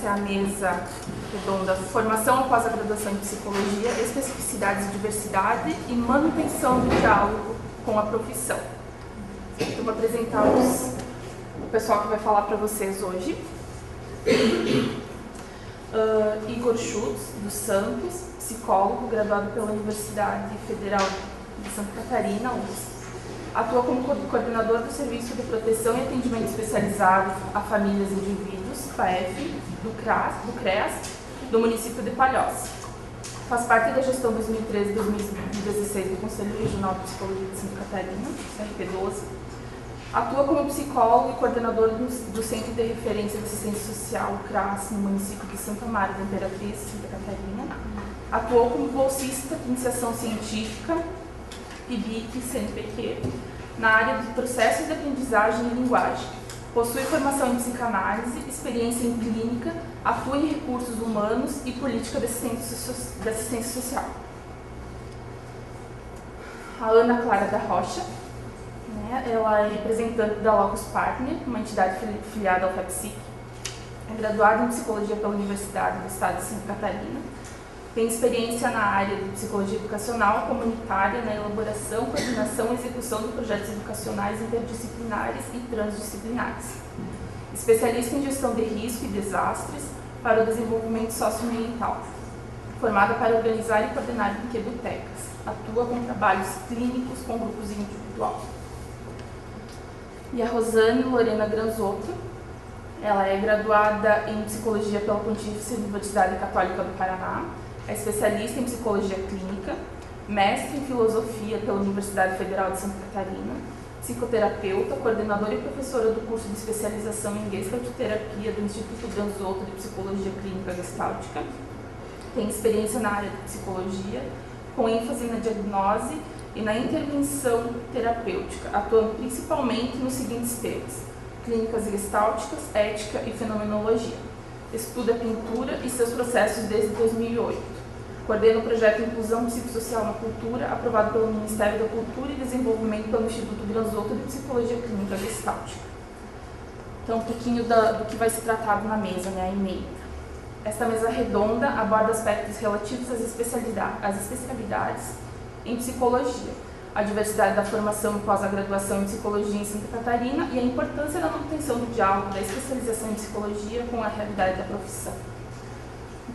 Essa é a mesa redonda. Formação após a graduação em Psicologia, especificidades de diversidade e manutenção do diálogo com a profissão. Eu vou apresentar o pessoal que vai falar para vocês hoje. Igor Schutz, dos Santos, psicólogo, graduado pela Universidade Federal de Santa Catarina, UFSC. Atua como coordenador do Serviço de Proteção e Atendimento Especializado a Famílias e Indivíduos, PAEF, do CREAS, do município de Palhoça. Faz parte da gestão 2013-2016 do Conselho Regional de Psicologia de Santa Catarina, CRP12. Atua como psicólogo e coordenador do Centro de Referência de Assistência Social, CRAS, no município de Santa Maria da Imperatriz, Santa Catarina. Atuou como bolsista de iniciação científica, PIBIC, CNPq, na área de processos de aprendizagem e linguagem. Possui formação em psicanálise, experiência em clínica, atua em recursos humanos e política de assistência social. A Ana Clara da Rocha, ela é representante da Locus Partner, uma entidade filiada ao FEPSIC. É graduada em Psicologia pela Universidade do Estado de Santa Catarina. Tem experiência na área de psicologia educacional comunitária, na elaboração, coordenação e execução de projetos educacionais interdisciplinares e transdisciplinares. Especialista em gestão de risco e desastres para o desenvolvimento socioambiental. Formada para organizar e coordenar brinquedotecas. Atua com trabalhos clínicos com grupos e individual. E a Rosane Lorena Granzotto, ela é graduada em Psicologia pela Pontifícia Universidade Católica do Paraná. É especialista em psicologia clínica, mestre em filosofia pela Universidade Federal de Santa Catarina, psicoterapeuta, coordenadora e professora do curso de especialização em Gestalterapia do Instituto Granzotto de Psicologia Clínica Gestáltica. Tem experiência na área de psicologia, com ênfase na diagnose e na intervenção terapêutica, atuando principalmente nos seguintes temas: clínicas gestálticas, ética e fenomenologia. Estuda pintura e seus processos desde 2008. Coordena o projeto Inclusão Psicossocial na Cultura, aprovado pelo Ministério da Cultura e Desenvolvimento pelo Instituto Granzotto de Psicologia Clínica Gestáltica. Então, um pouquinho do que vai ser tratado na mesa, a emenda. Esta mesa redonda aborda aspectos relativos às especialidades em psicologia, a diversidade da formação após a graduação em psicologia em Santa Catarina e a importância da manutenção do diálogo da especialização em psicologia com a realidade da profissão.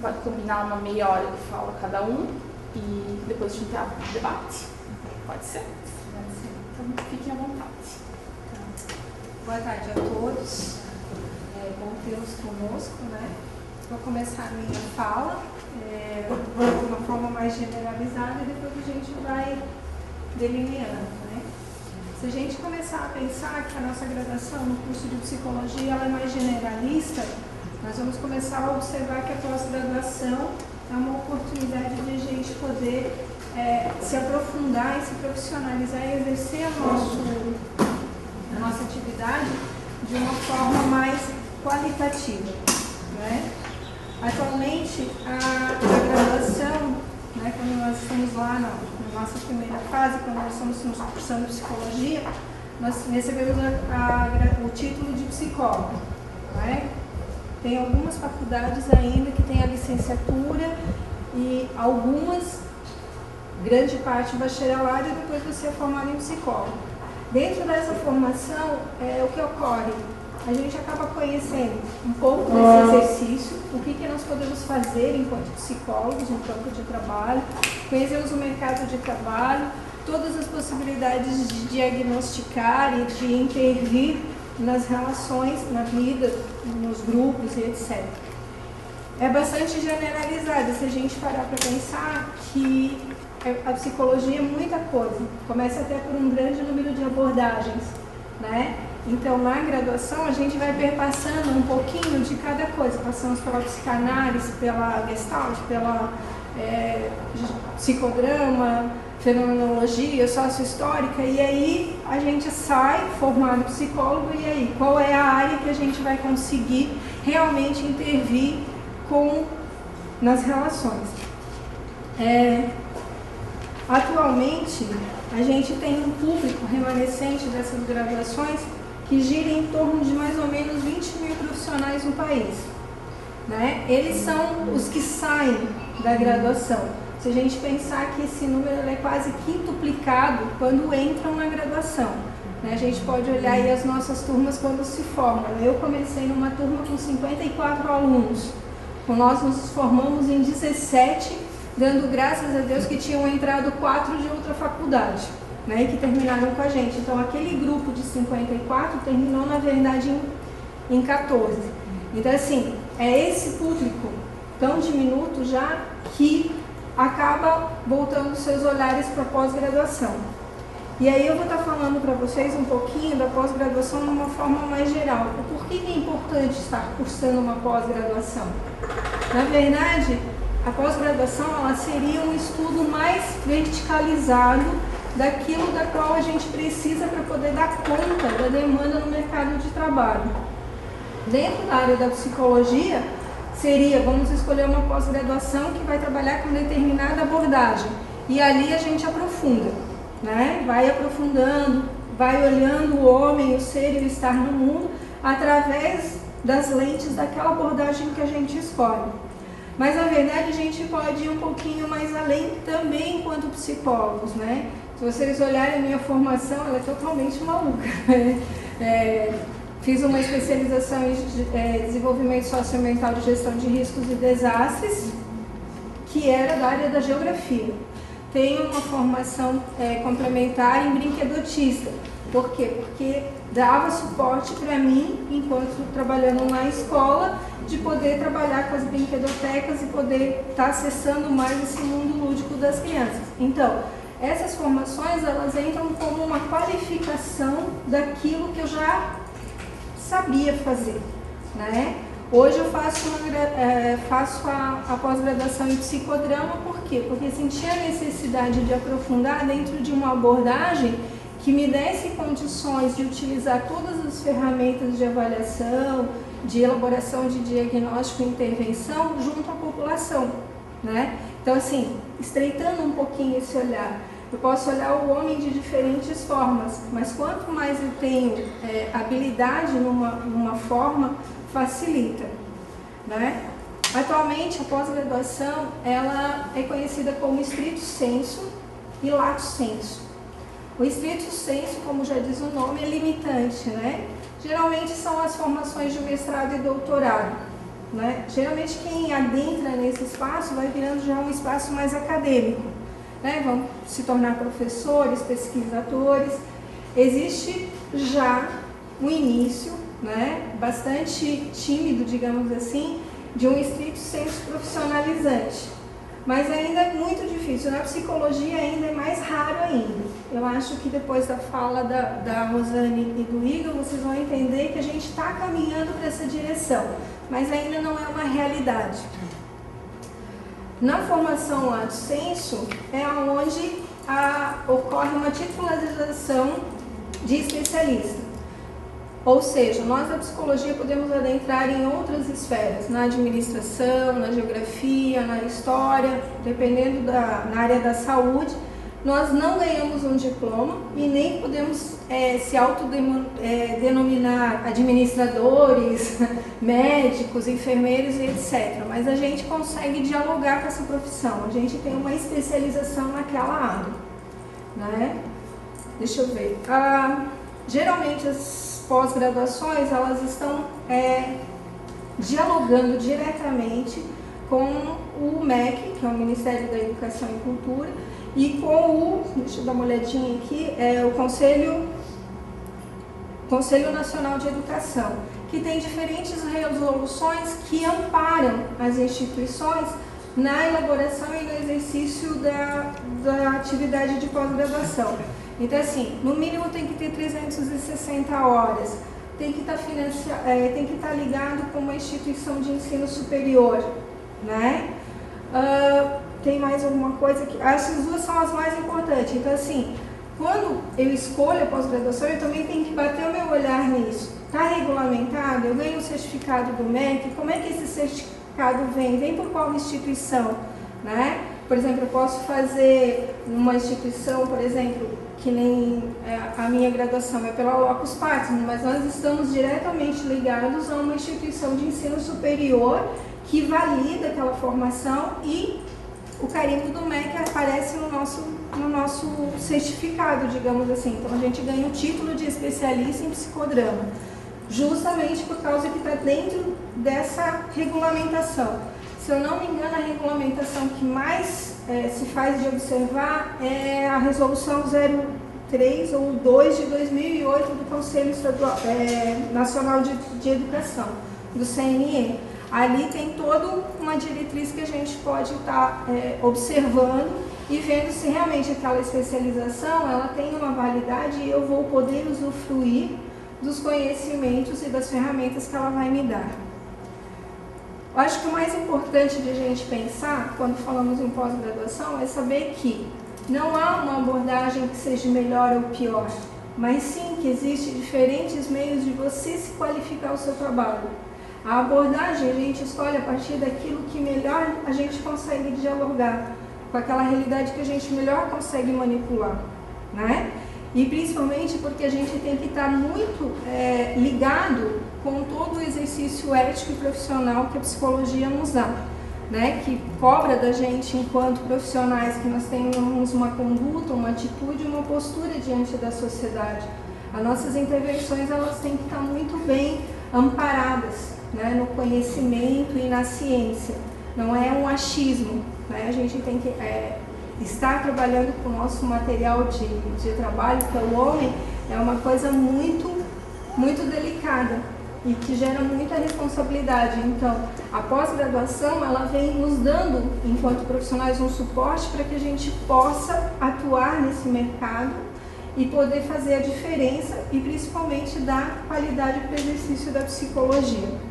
Pode combinar uma meia hora de fala cada um e depois a gente abre o debate. Pode ser? Pode ser. Então fiquem à vontade. Boa tarde a todos. É bom tê-los conosco, né? Vou começar a minha fala de uma forma mais generalizada e depois a gente vai delineando, né? Se a gente começar a pensar que a nossa graduação no curso de psicologia ela é mais generalista, nós vamos começar a observar que a pós-graduação é uma oportunidade de a gente poder se aprofundar e se profissionalizar e exercer a nossa atividade de uma forma mais qualitativa, né? Atualmente, a graduação, né, quando nós estamos lá na nossa primeira fase, quando nós estamos cursando psicologia, nós recebemos o título de psicólogo, né? Tem algumas faculdades ainda que têm a licenciatura e algumas, grande parte, bacharelado e depois você é formado em psicólogo. Dentro dessa formação, o que ocorre? A gente acaba conhecendo um pouco desse exercício, o que nós podemos fazer enquanto psicólogos no campo de trabalho, conhecemos o mercado de trabalho, todas as possibilidades de diagnosticar e de intervir nas relações, na vida, nos grupos e etc. É bastante generalizada se a gente parar para pensar que a psicologia é muita coisa, começa até por um grande número de abordagens, né? Então, na graduação, a gente vai perpassando um pouquinho de cada coisa. Passamos pela psicanálise, pela gestalt, pela psicodrama, fenomenologia, sociohistórica, e aí a gente sai formado psicólogo, e aí qual é a área que a gente vai conseguir realmente intervir nas relações. Atualmente, a gente tem um público remanescente dessas graduações que gira em torno de mais ou menos 20 mil profissionais no país. né? Eles são os que saem da graduação. Se a gente pensar que esse número é quase quintuplicado quando entram na graduação, né? A gente pode olhar aí as nossas turmas quando se formam. Eu comecei numa turma com 54 alunos. Nós nos formamos em 17, dando graças a Deus que tinham entrado 4 de outra faculdade, né, que terminaram com a gente. Então, aquele grupo de 54 terminou, na verdade, em 14. Então, assim, é esse público tão diminuto já que acaba voltando seus olhares para a pós-graduação. E aí eu vou estar falando para vocês um pouquinho da pós-graduação de uma forma mais geral. Por que é importante estar cursando uma pós-graduação? Na verdade, a pós-graduação ela seria um estudo mais verticalizado daquilo da qual a gente precisa para poder dar conta da demanda no mercado de trabalho. Dentro da área da psicologia, seria, vamos escolher uma pós-graduação que vai trabalhar com determinada abordagem. E ali a gente aprofunda, né? Vai aprofundando, vai olhando o homem, o ser e o estar no mundo através das lentes daquela abordagem que a gente escolhe. Mas, na verdade, a gente pode ir um pouquinho mais além também enquanto psicólogos, né? Se vocês olharem a minha formação, ela é totalmente maluca. Fiz uma especialização em desenvolvimento socioambiental de gestão de riscos e desastres, que era da área da geografia. Tenho uma formação complementar em brinquedotista. Por quê? Porque dava suporte para mim, enquanto trabalhando na escola, de poder trabalhar com as brinquedotecas e poder estar acessando mais esse mundo lúdico das crianças. Então, essas formações, elas entram como uma qualificação daquilo que eu já sabia fazer, né? Hoje eu faço a pós-graduação em psicodrama, por quê? Porque senti a necessidade de aprofundar dentro de uma abordagem que me desse condições de utilizar todas as ferramentas de avaliação, de elaboração de diagnóstico e intervenção junto à população, né? Então, assim, estreitando um pouquinho esse olhar, eu posso olhar o homem de diferentes formas, mas quanto mais eu tenho habilidade numa forma, facilita, né? Atualmente, a pós-graduação, ela é conhecida como stricto sensu e lato sensu. O stricto sensu, como já diz o nome, é limitante, né? Geralmente são as formações de mestrado e doutorado, né? Geralmente quem adentra nesse espaço vai virando já um espaço mais acadêmico, né? Vão se tornar professores, pesquisadores. Existe já um início, né, bastante tímido, digamos assim, de um stricto sensu profissionalizante. Mas ainda é muito difícil. Na psicologia ainda é mais raro ainda. Eu acho que depois da fala da Rosane e do Igor, vocês vão entender que a gente está caminhando para essa direção, mas ainda não é uma realidade. Na formação lato sensu é onde ocorre uma titularização de especialista. Ou seja, nós da psicologia podemos adentrar em outras esferas, na administração, na geografia, na história, dependendo na área da saúde. Nós não ganhamos um diploma e nem podemos se autodenominar administradores, médicos, enfermeiros e etc. Mas a gente consegue dialogar com essa profissão, a gente tem uma especialização naquela área, né? Deixa eu ver. Geralmente as pós-graduações, elas estão dialogando diretamente com o MEC, que é o Ministério da Educação e Cultura, e com deixa eu dar uma olhadinha aqui, o Conselho Nacional de Educação, que tem diferentes resoluções que amparam as instituições na elaboração e no exercício da atividade de pós-graduação. Então, assim, no mínimo tem que ter 360 horas, tem que estar ligado com uma instituição de ensino superior, né? Tem mais alguma coisa que... Essas duas são as mais importantes. Então, assim, quando eu escolho a pós-graduação, eu também tenho que bater o meu olhar nisso. Está regulamentado? Eu ganho o certificado do MEC? Como é que esse certificado vem? Vem por qual instituição, né? Por exemplo, eu posso fazer numa instituição, por exemplo, que nem a minha graduação é pela Locus Patti, mas nós estamos diretamente ligados a uma instituição de ensino superior que valida aquela formação e o carimbo do MEC aparece no nosso certificado, digamos assim. Então a gente ganha o título de especialista em psicodrama, justamente por causa que está dentro dessa regulamentação. Se eu não me engano, a regulamentação que mais se faz de observar é a resolução 03 ou 2 de 2008 do Conselho Nacional de Educação, do CNE. Ali tem toda uma diretriz que a gente pode estar observando e vendo se realmente aquela especialização ela tem uma validade e eu vou poder usufruir dos conhecimentos e das ferramentas que ela vai me dar. Eu acho que o mais importante de a gente pensar, quando falamos em pós-graduação, é saber que não há uma abordagem que seja melhor ou pior, mas sim que existem diferentes meios de você se qualificar o seu trabalho. A abordagem a gente escolhe a partir daquilo que melhor a gente consegue dialogar, com aquela realidade que a gente melhor consegue manipular, né? E principalmente porque a gente tem que estar muito ligado com todo o exercício ético e profissional que a psicologia nos dá, né? Que cobra da gente, enquanto profissionais, que nós tenhamos uma conduta, uma atitude, uma postura diante da sociedade. As nossas intervenções elas têm que estar muito bem amparadas, né, no conhecimento e na ciência. Não é um achismo, né? A gente tem que estar trabalhando com o nosso material de trabalho, que é o homem, é uma coisa muito, muito delicada e que gera muita responsabilidade. Então, a pós-graduação, ela vem nos dando, enquanto profissionais, um suporte para que a gente possa atuar nesse mercado e poder fazer a diferença e principalmente dar qualidade para o exercício da psicologia.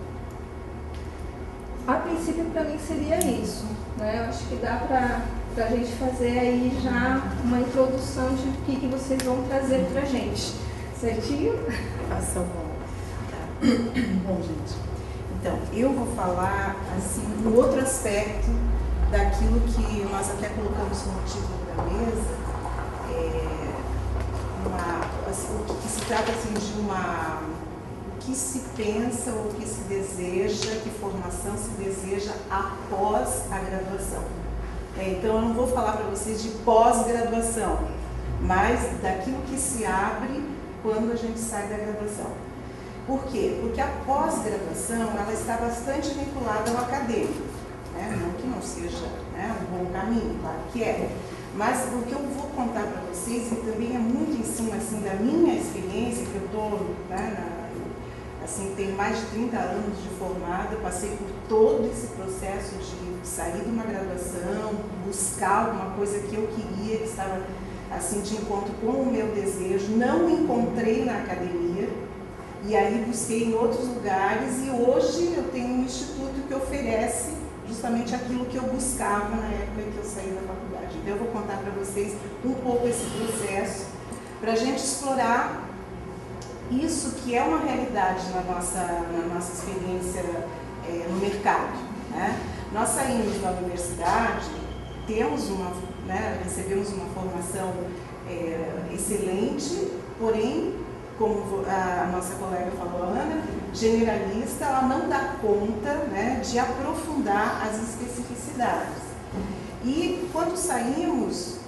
A princípio, para mim, seria isso, né? Eu acho que dá para a gente fazer aí já uma introdução de o que vocês vão trazer para a gente. Certinho? Faça bom. Bom, gente, então, eu vou falar, assim, um outro aspecto daquilo que nós até colocamos no título da mesa, o que se trata, assim, de o que se pensa, o que se deseja, que formação se deseja após a graduação. Então, eu não vou falar para vocês de pós-graduação, mas daquilo que se abre quando a gente sai da graduação. Por quê? Porque a pós-graduação, ela está bastante vinculada ao acadêmico, né? Não que não seja, né, um bom caminho, claro que é. Mas o que eu vou contar para vocês, e também é muito em cima, assim, da minha experiência, que eu estou, né, assim, tenho mais de 30 anos de formada, passei por todo esse processo de sair de uma graduação, buscar alguma coisa que eu queria, que estava, assim, de encontro com o meu desejo, não encontrei na academia, e aí busquei em outros lugares, e hoje eu tenho um instituto que oferece justamente aquilo que eu buscava na época que eu saí da faculdade. Então eu vou contar para vocês um pouco esse processo, para a gente explorar isso que é uma realidade na nossa experiência no mercado, né? Nós saímos da universidade, recebemos uma formação excelente, porém, como a nossa colega falou, a Ana, generalista, ela não dá conta, né, de aprofundar as especificidades. E quando saímos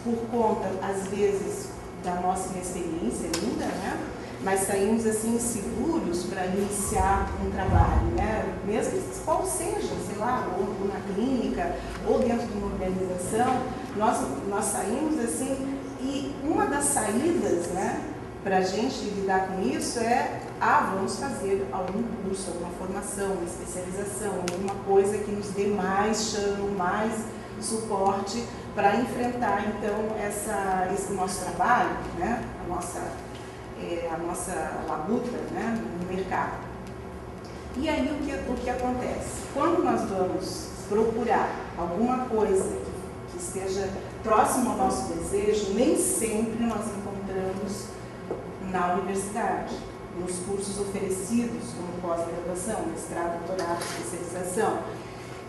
por conta, às vezes, da nossa inexperiência ainda, né, mas saímos assim inseguros para iniciar um trabalho, né, mesmo qual seja, sei lá, ou na clínica, ou dentro de uma organização, nós saímos assim, e uma das saídas, né, para a gente lidar com isso vamos fazer algum curso, alguma formação, uma especialização, alguma coisa que nos dê mais chão, mais suporte para enfrentar, então, esse nosso trabalho, né, a nossa labuta, né, no mercado. E aí o que acontece? Quando nós vamos procurar alguma coisa que esteja próximo ao nosso desejo, nem sempre nós encontramos na universidade, nos cursos oferecidos como pós-graduação, mestrado, doutorado, especialização.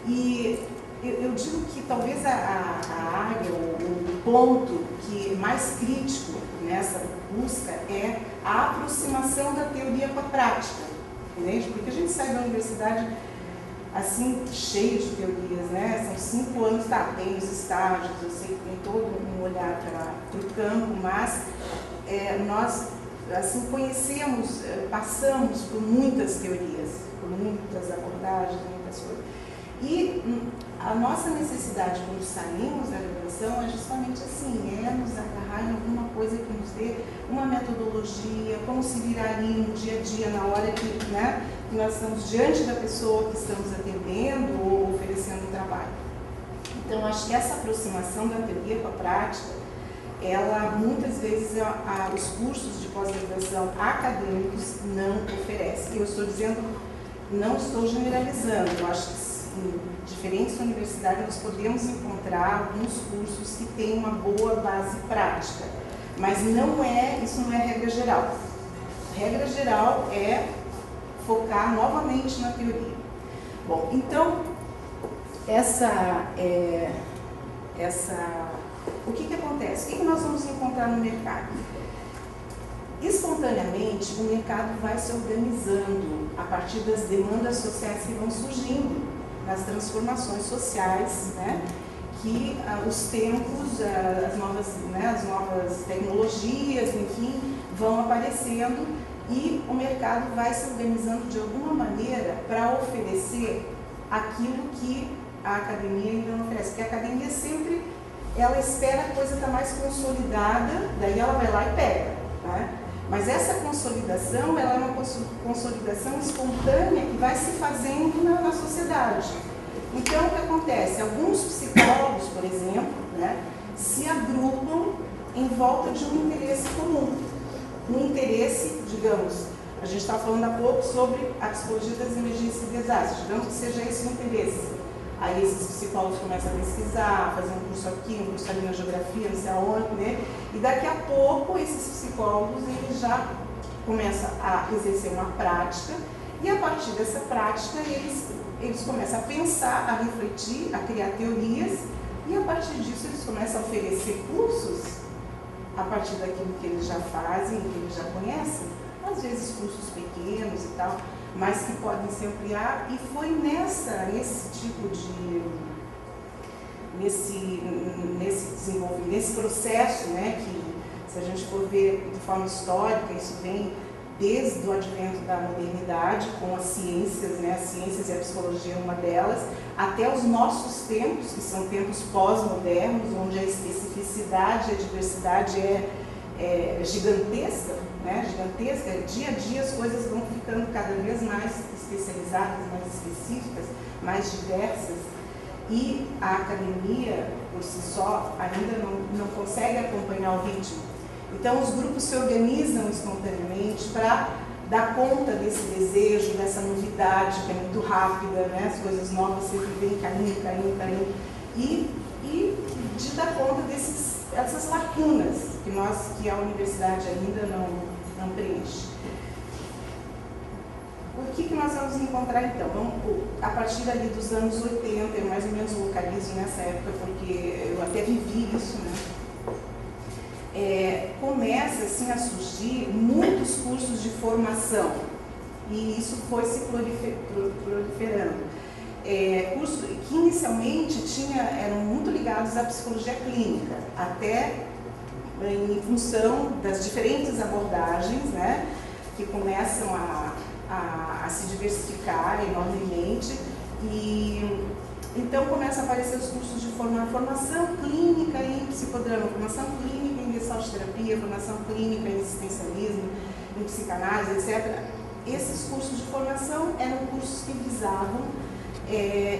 E eu digo que talvez a área, o ponto que é mais crítico nessa busca é a aproximação da teoria com a prática, entende? Porque a gente sai da universidade, assim, cheio de teorias, né? São 5 anos, tá, tem os estágios, eu sei que tem todo um olhar para o campo, mas nós, assim, conhecemos, passamos por muitas teorias, por muitas abordagens, muitas coisas. E a nossa necessidade quando saímos da graduação é justamente assim, é nos agarrar em alguma coisa que nos dê uma metodologia, como se virar ali no dia a dia, na hora que, né, que nós estamos diante da pessoa que estamos atendendo ou oferecendo trabalho. Então, acho que essa aproximação da teoria com a prática, ela muitas vezes os cursos de pós-graduação acadêmicos não oferecem. Eu estou dizendo, não estou generalizando, eu acho que em diferentes universidades nós podemos encontrar alguns cursos que têm uma boa base prática, mas isso não é regra geral. Regra geral é focar novamente na teoria. Bom, então, o que acontece? O que nós vamos encontrar no mercado? Espontaneamente, o mercado vai se organizando a partir das demandas sociais que vão surgindo, nas transformações sociais, né, que os tempos, as novas tecnologias, enfim, vão aparecendo e o mercado vai se organizando de alguma maneira para oferecer aquilo que a academia ainda não oferece. Porque a academia sempre, ela espera a coisa estar mais consolidada, daí ela vai lá e pega, né? Mas essa consolidação, ela é uma consolidação espontânea que vai se fazendo na sociedade. Então, o que acontece? Alguns psicólogos, por exemplo, né, se agrupam em volta de um interesse comum. Um interesse, digamos, a gente estava falando há pouco sobre a psicologia das emergências e desastres, digamos que seja esse o interesse. Aí esses psicólogos começam a pesquisar, fazer um curso aqui, um curso ali na geografia, não sei aonde, né? E daqui a pouco esses psicólogos eles já começam a exercer uma prática e a partir dessa prática eles começam a pensar, a refletir, a criar teorias e a partir disso eles começam a oferecer cursos a partir daquilo que eles já fazem, que eles já conhecem, às vezes cursos pequenos e tal, mas que podem se ampliar, e foi nesse tipo de, nesse desenvolvimento, nesse processo, né, que se a gente for ver de forma histórica, isso vem desde o advento da modernidade, com as ciências, né, as ciências e a psicologia é uma delas, até os nossos tempos, que são tempos pós-modernos, onde a especificidade e a diversidade é gigantesca, né, gigantesca, dia a dia as coisas vão ficando cada vez mais especializadas, mais específicas, mais diversas, e a academia, por si só, ainda não consegue acompanhar o ritmo. Então, os grupos se organizam espontaneamente para dar conta desse desejo, dessa novidade que é muito rápida, né, as coisas novas sempre vêm caindo, e de dar conta dessas lacunas que a universidade ainda não preenche. O que nós vamos encontrar então? A partir ali dos anos 80, eu mais ou menos localizo nessa época, porque eu até vivi isso, né? Começa assim a surgir muitos cursos de formação e isso foi se proliferando. Cursos que inicialmente eram muito ligados à psicologia clínica, até em função das diferentes abordagens, né, que começam a se diversificar enormemente, e então começam a aparecer os cursos de formação clínica em psicodrama, formação clínica em gestalterapia, formação clínica em existencialismo, em psicanálise, etc. Esses cursos de formação eram cursos que visavam,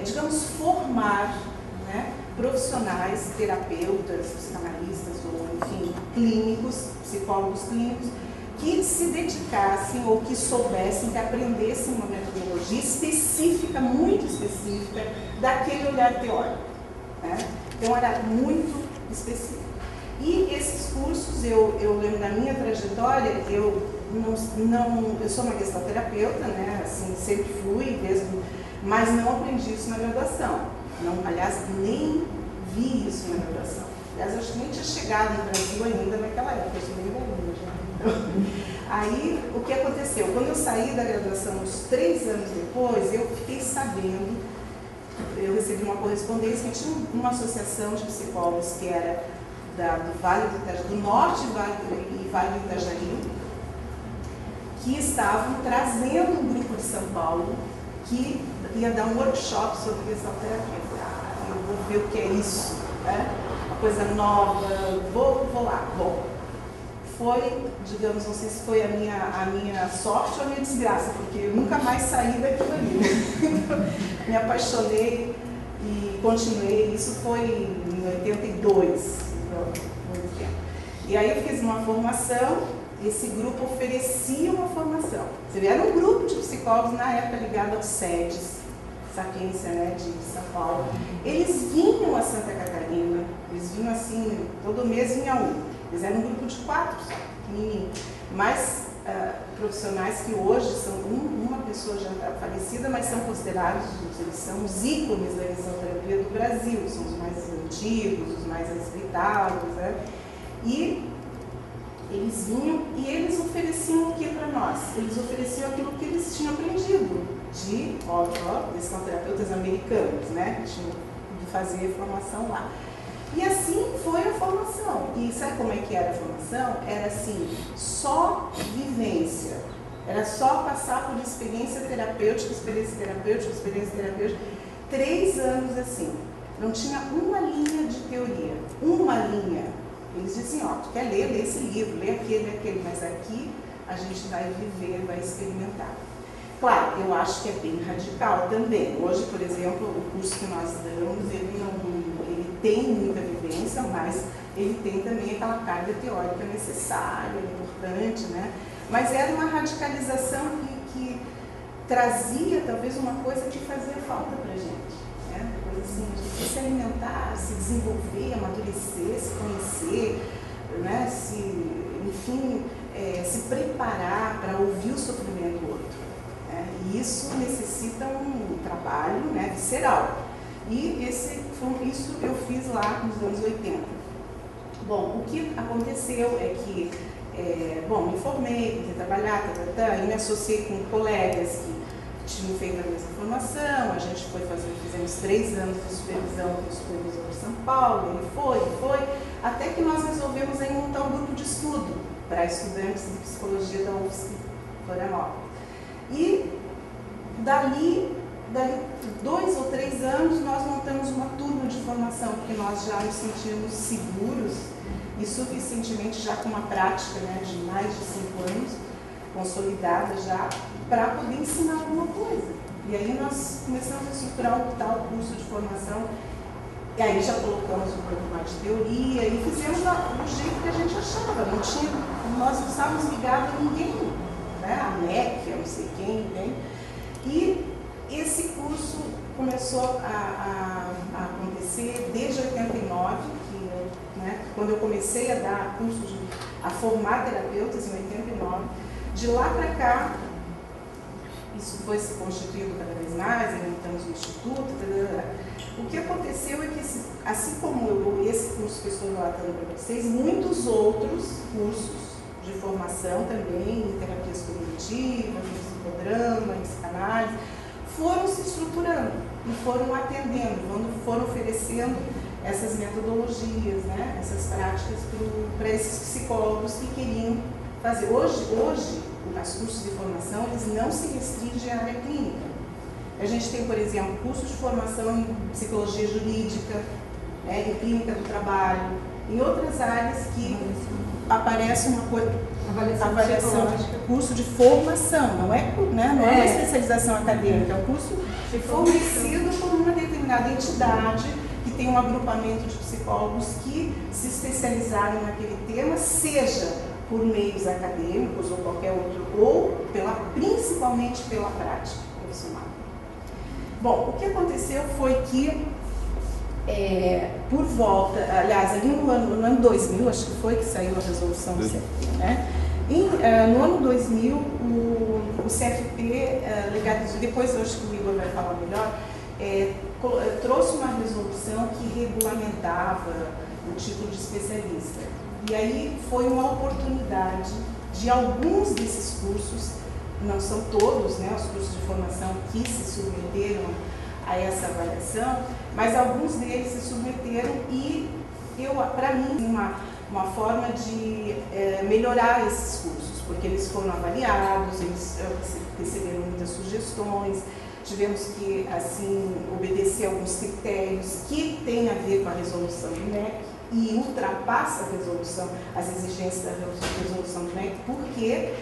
digamos, formar, né, profissionais, terapeutas, psicanalistas ou, enfim, clínicos, psicólogos clínicos, que se dedicassem ou que soubessem, que aprendessem uma metodologia específica, muito específica, daquele olhar teórico, né? Então era muito específico. E esses cursos, eu lembro da minha trajetória, eu sou uma gestalterapeuta, né? Assim, sempre fui, mas não aprendi isso na graduação. Aliás, nem vi isso na graduação. Aliás, eu acho que nem tinha chegado no Brasil ainda naquela época, eu sou bem velhinha já. Aí, o que aconteceu? Quando eu saí da graduação, uns 3 anos depois, eu fiquei sabendo, eu recebi uma correspondência que tinha uma associação de psicólogos que era do Vale do Itajaí, do Norte e Vale do Itajaí, que estavam trazendo um grupo de São Paulo que ia dar um workshop sobre gestalterapia. Eu vou ver o que é isso, né? Uma coisa nova, vou lá, bom. Foi, digamos, não sei se foi a minha sorte ou a minha desgraça, porque eu nunca mais saí daquilo ali. Me apaixonei e continuei, isso foi em 82, muito tempo. E aí eu fiz uma formação, esse grupo oferecia uma formação. Você vê, era um grupo de psicólogos na época ligado aos SEDES, Sapiência, né, de São Paulo. Eles vinham a Santa Catarina, eles vinham assim, todo mês vinha um. Eles eram um grupo de 4 só, pequenininho. Mas profissionais que hoje são uma pessoa já falecida, mas são considerados, eles são os ícones da gestalterapia do Brasil, são os mais antigos, os mais respeitados, né? E eles vinham e eles ofereciam o que para nós? Eles ofereciam aquilo que eles tinham aprendido de gestalterapeutas americanos, né? Que tinham de fazer formação lá. E assim foi a formação. E sabe como é que era a formação? Era assim, só vivência. Era só passar por experiência terapêutica, 3 anos assim. Não tinha uma linha de teoria. Uma linha. Eles diziam, ó, tu quer ler, lê esse livro, lê aquele. Mas aqui a gente vai viver, vai experimentar. Claro, eu acho que é bem radical também. Hoje, por exemplo, o curso que nós damos, ele tem muita vivência, mas ele tem também aquela carga teórica necessária, importante, né? Mas era uma radicalização que trazia talvez uma coisa que fazia falta para a gente, né? Uma coisa assim, a gente se alimentar, se desenvolver, amadurecer, se conhecer, né? Enfim, se preparar para ouvir o sofrimento do outro. E isso necessita um trabalho, né, visceral. E isso eu fiz lá nos anos 80. Bom, o que aconteceu é que, me formei, comecei a trabalhar, e me associei com colegas que tinham feito a mesma formação, a gente fizemos 3 anos de supervisão com o supervisor de São Paulo, ele foi, até que nós resolvemos aí montar um grupo de estudo para estudantes de psicologia da UFSC, Florianópolis. E dali 2 ou 3 anos, nós montamos uma turma de formação, porque nós já nos sentimos seguros e suficientemente já com uma prática, né, de mais de 5 anos, consolidada já, para poder ensinar alguma coisa. E aí nós começamos a estruturar um tal curso de formação, e aí já colocamos um pouco mais de teoria e fizemos do jeito que a gente achava. Nós não estávamos ligados a ninguém, né? A MEC, eu não sei quem, né? E esse curso começou a acontecer desde 89, quando eu comecei a dar curso a formar terapeutas em 89. De lá para cá, isso foi se constituindo cada vez mais, montamos um instituto. O que aconteceu é que, assim como esse curso que eu estou relatando para vocês, muitos outros cursos de formação também, em terapias cognitivas, em psicodrama, em psicanálise, foram se estruturando e foram atendendo, foram oferecendo essas metodologias, né, essas práticas para esses psicólogos que queriam fazer. Hoje, os cursos de formação, eles não se restringem à área clínica. A gente tem, por exemplo, cursos de formação em psicologia jurídica, em clínica do trabalho, em outras áreas que aparece uma coisa, avaliação de curso de formação, não é uma especialização acadêmica, é um curso fornecido por uma determinada entidade que tem um agrupamento de psicólogos que se especializaram naquele tema, seja por meios acadêmicos ou qualquer outro, ou principalmente pela prática profissional. Bom, o que aconteceu foi que, por volta, aliás, ali no ano 2000, acho que foi que saiu a resolução do CFP, né? No ano 2000, o CFP legalizou, depois eu acho que o Igor vai falar melhor, trouxe uma resolução que regulamentava o título de especialista. E aí foi uma oportunidade de alguns desses cursos, não são todos, né, os cursos de formação que se submeteram a essa avaliação, mas alguns deles se submeteram e para mim, uma forma de melhorar esses cursos, porque eles foram avaliados, eles receberam muitas sugestões, tivemos que, assim, obedecer alguns critérios que têm a ver com a resolução do MEC e ultrapassa a resolução, as exigências da resolução do MEC, porque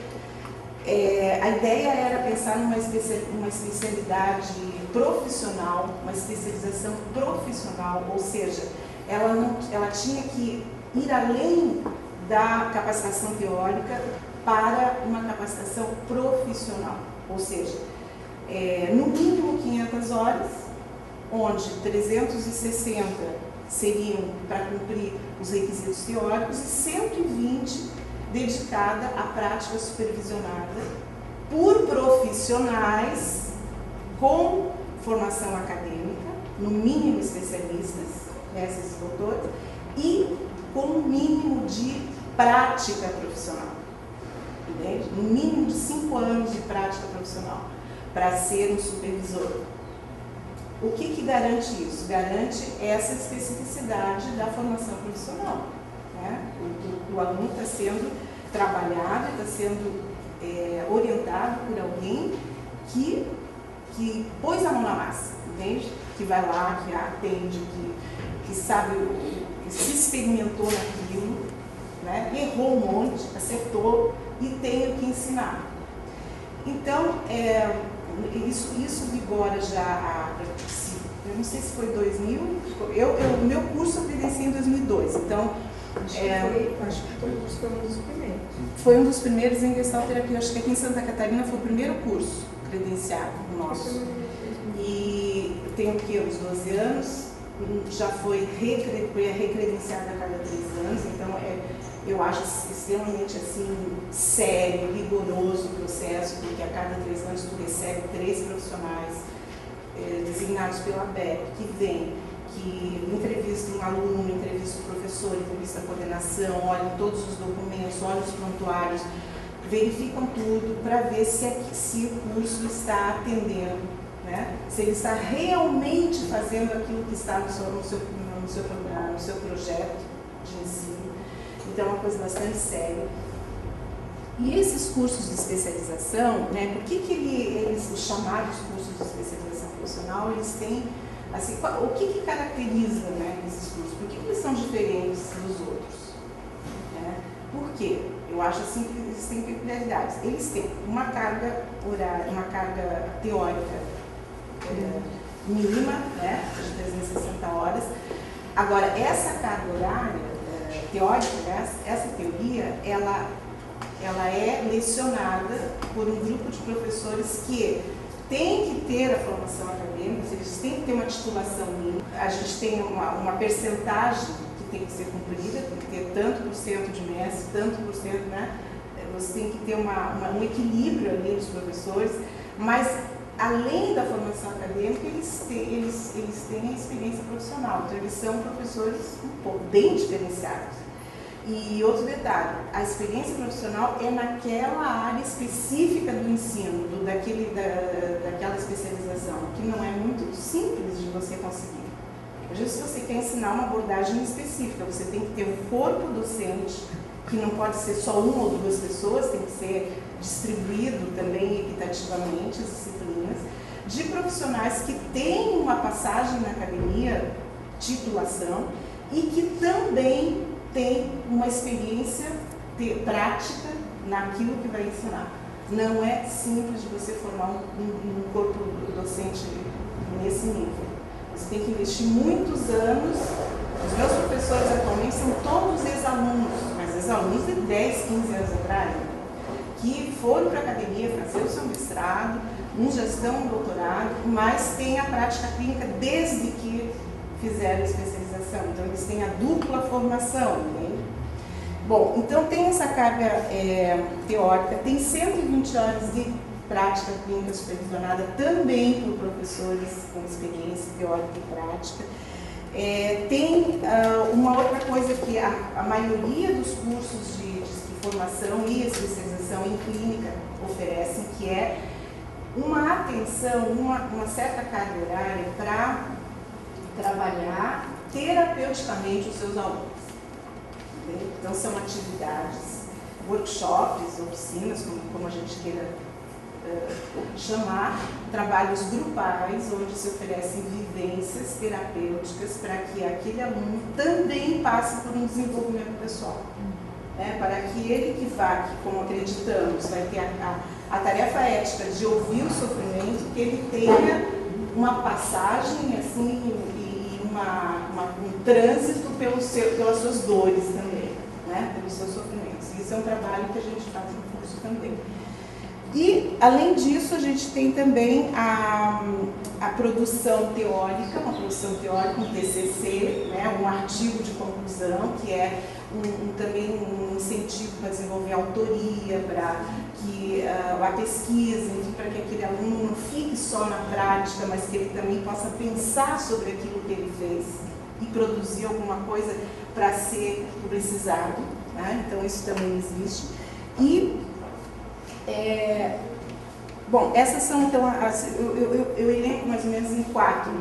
a ideia era pensar numa especialidade profissional, uma especialização profissional, ou seja, ela tinha que ir além da capacitação teórica para uma capacitação profissional, ou seja, no mínimo 500 horas, onde 360 seriam para cumprir os requisitos teóricos e 120 dedicada à prática supervisionada por profissionais com formação acadêmica, no mínimo especialistas, mestres e doutores, e com um mínimo de prática profissional, entende? No mínimo de 5 anos de prática profissional, para ser um supervisor. O que garante isso? Garante essa especificidade da formação profissional, né? O aluno está sendo trabalhado, está sendo orientado por alguém que pôs a mão na massa, entende? Que vai lá, que atende, que sabe, que se experimentou naquilo, né? Errou um monte, acertou e tem o que ensinar. Então, isso vigora já eu não sei se foi 2000, o meu curso eu credenciei em 2002, então... acho que foi um dos primeiros. Foi um dos primeiros em gestalterapia, acho que aqui em Santa Catarina foi o primeiro curso credenciado nosso. E tenho o quê? Uns 12 anos, já foi recredenciado a cada 3 anos, então eu acho extremamente assim, sério, rigoroso o processo, porque a cada 3 anos tu recebe 3 profissionais designados pela ABEP, que vem, que entrevista um aluno, entrevista o professor, entrevista a coordenação, olham todos os documentos, olham os prontuários, verificam tudo para ver se o curso está atendendo, né? Se ele está realmente fazendo aquilo que está no seu programa, no seu projeto de ensino. Então é uma coisa bastante séria. E esses cursos de especialização, né, por que eles, os chamados cursos de especialização profissional, eles têm, assim, o que caracteriza, né, esses cursos? Por que eles são diferentes dos outros? Por quê? Eu acho assim que eles têm peculiaridades. Eles têm uma carga horária, uma carga teórica mínima, né, de 360 horas. Agora, essa carga horária teórica, né, essa teoria, ela é lecionada por um grupo de professores que tem que ter a formação acadêmica, eles têm que ter uma titulação mínima. A gente tem uma percentagem que tem que ser cumprida, tem que ter tanto por cento de mestre, tanto por cento, né? Você tem que ter um equilíbrio ali dos professores, mas além da formação acadêmica, eles têm a experiência profissional, então eles são professores bem diferenciados. E outro detalhe, a experiência profissional é naquela área específica do ensino, daquela especialização, que não é muito simples de você conseguir. Às vezes, se você quer ensinar uma abordagem específica, você tem que ter um corpo docente, que não pode ser só 1 ou 2 pessoas, tem que ser distribuído também equitativamente as disciplinas, de profissionais que têm uma passagem na academia, titulação, e que também tem uma experiência prática naquilo que vai ensinar. Não é simples de você formar um corpo docente nesse nível. Você tem que investir muitos anos. Os meus professores atualmente são todos ex-alunos, mas ex-alunos de 10, 15 anos atrás, que foram para a academia, fazer o seu mestrado, uns já estão no doutorado, mas têm a prática clínica desde que fizeram a especialização. Então, eles têm a dupla formação, entende? Bom, então tem essa carga teórica, tem 120 horas de prática clínica supervisionada também por professores com experiência teórica e prática. Tem uma outra coisa que a maioria dos cursos de formação e especialização em clínica oferecem, que é uma atenção, uma certa carga horária para trabalhar terapeuticamente os seus alunos. Entendeu? Então são atividades, workshops, oficinas, como a gente queira chamar, trabalhos grupais, onde se oferecem vivências terapêuticas para que aquele aluno também passe por um desenvolvimento pessoal. Para que ele que vá, que como acreditamos, vai ter a tarefa ética de ouvir o sofrimento, que ele tenha uma passagem assim, e um trânsito pelas suas dores também, pelos seus sofrimentos. Isso é um trabalho que a gente faz no curso também. E, além disso, a gente tem também a produção teórica, um TCC, um artigo de conclusão, que é também um incentivo para desenvolver a autoria, para que a pesquisa, para que aquele aluno não fique só na prática, mas que ele também possa pensar sobre aquilo que ele fez e produzir alguma coisa para ser publicizado. Então, isso também existe. E bom, essas são, então, eu elenco mais ou menos em quatro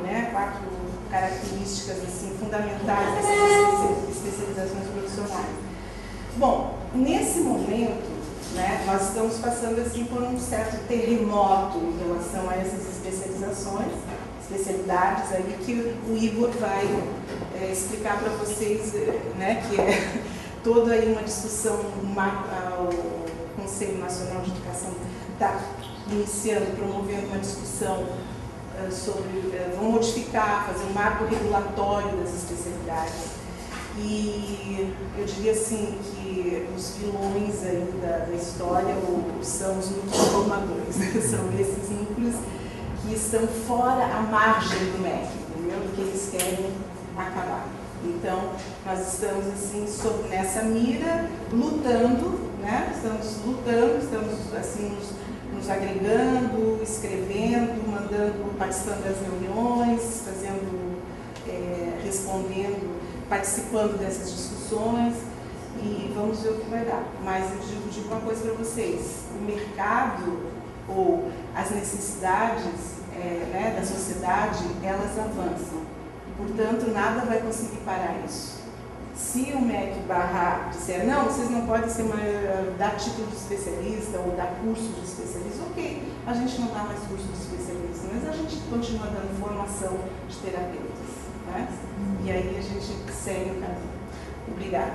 características assim, fundamentais dessas especializações profissionais. Bom, nesse momento, nós estamos passando assim, por um certo terremoto em relação a essas especialidades aí, que o Igor vai explicar para vocês, que é toda aí uma discussão, o Conselho Nacional de Educação está iniciando, promovendo uma discussão sobre, vão modificar, fazer um marco regulatório das especialidades. E eu diria assim que os vilões aí da história são os núcleos formadores, são esses núcleos que estão fora à margem do MEC, entendeu? Do que eles querem acabar. Então, nós estamos assim, nessa mira, lutando, estamos assim, nos agregando, escrevendo, participando das reuniões, respondendo, participando dessas discussões e vamos ver o que vai dar. Mas eu digo uma coisa para vocês, o mercado ou as necessidades da sociedade, elas avançam. Portanto, nada vai conseguir parar isso. Se o MEC barrar, disser, não, vocês não podem dar título de especialista ou dar curso de especialista, ok, a gente não dá mais curso de especialista, mas a gente continua dando formação de terapeutas. E aí a gente segue o caminho. Obrigada.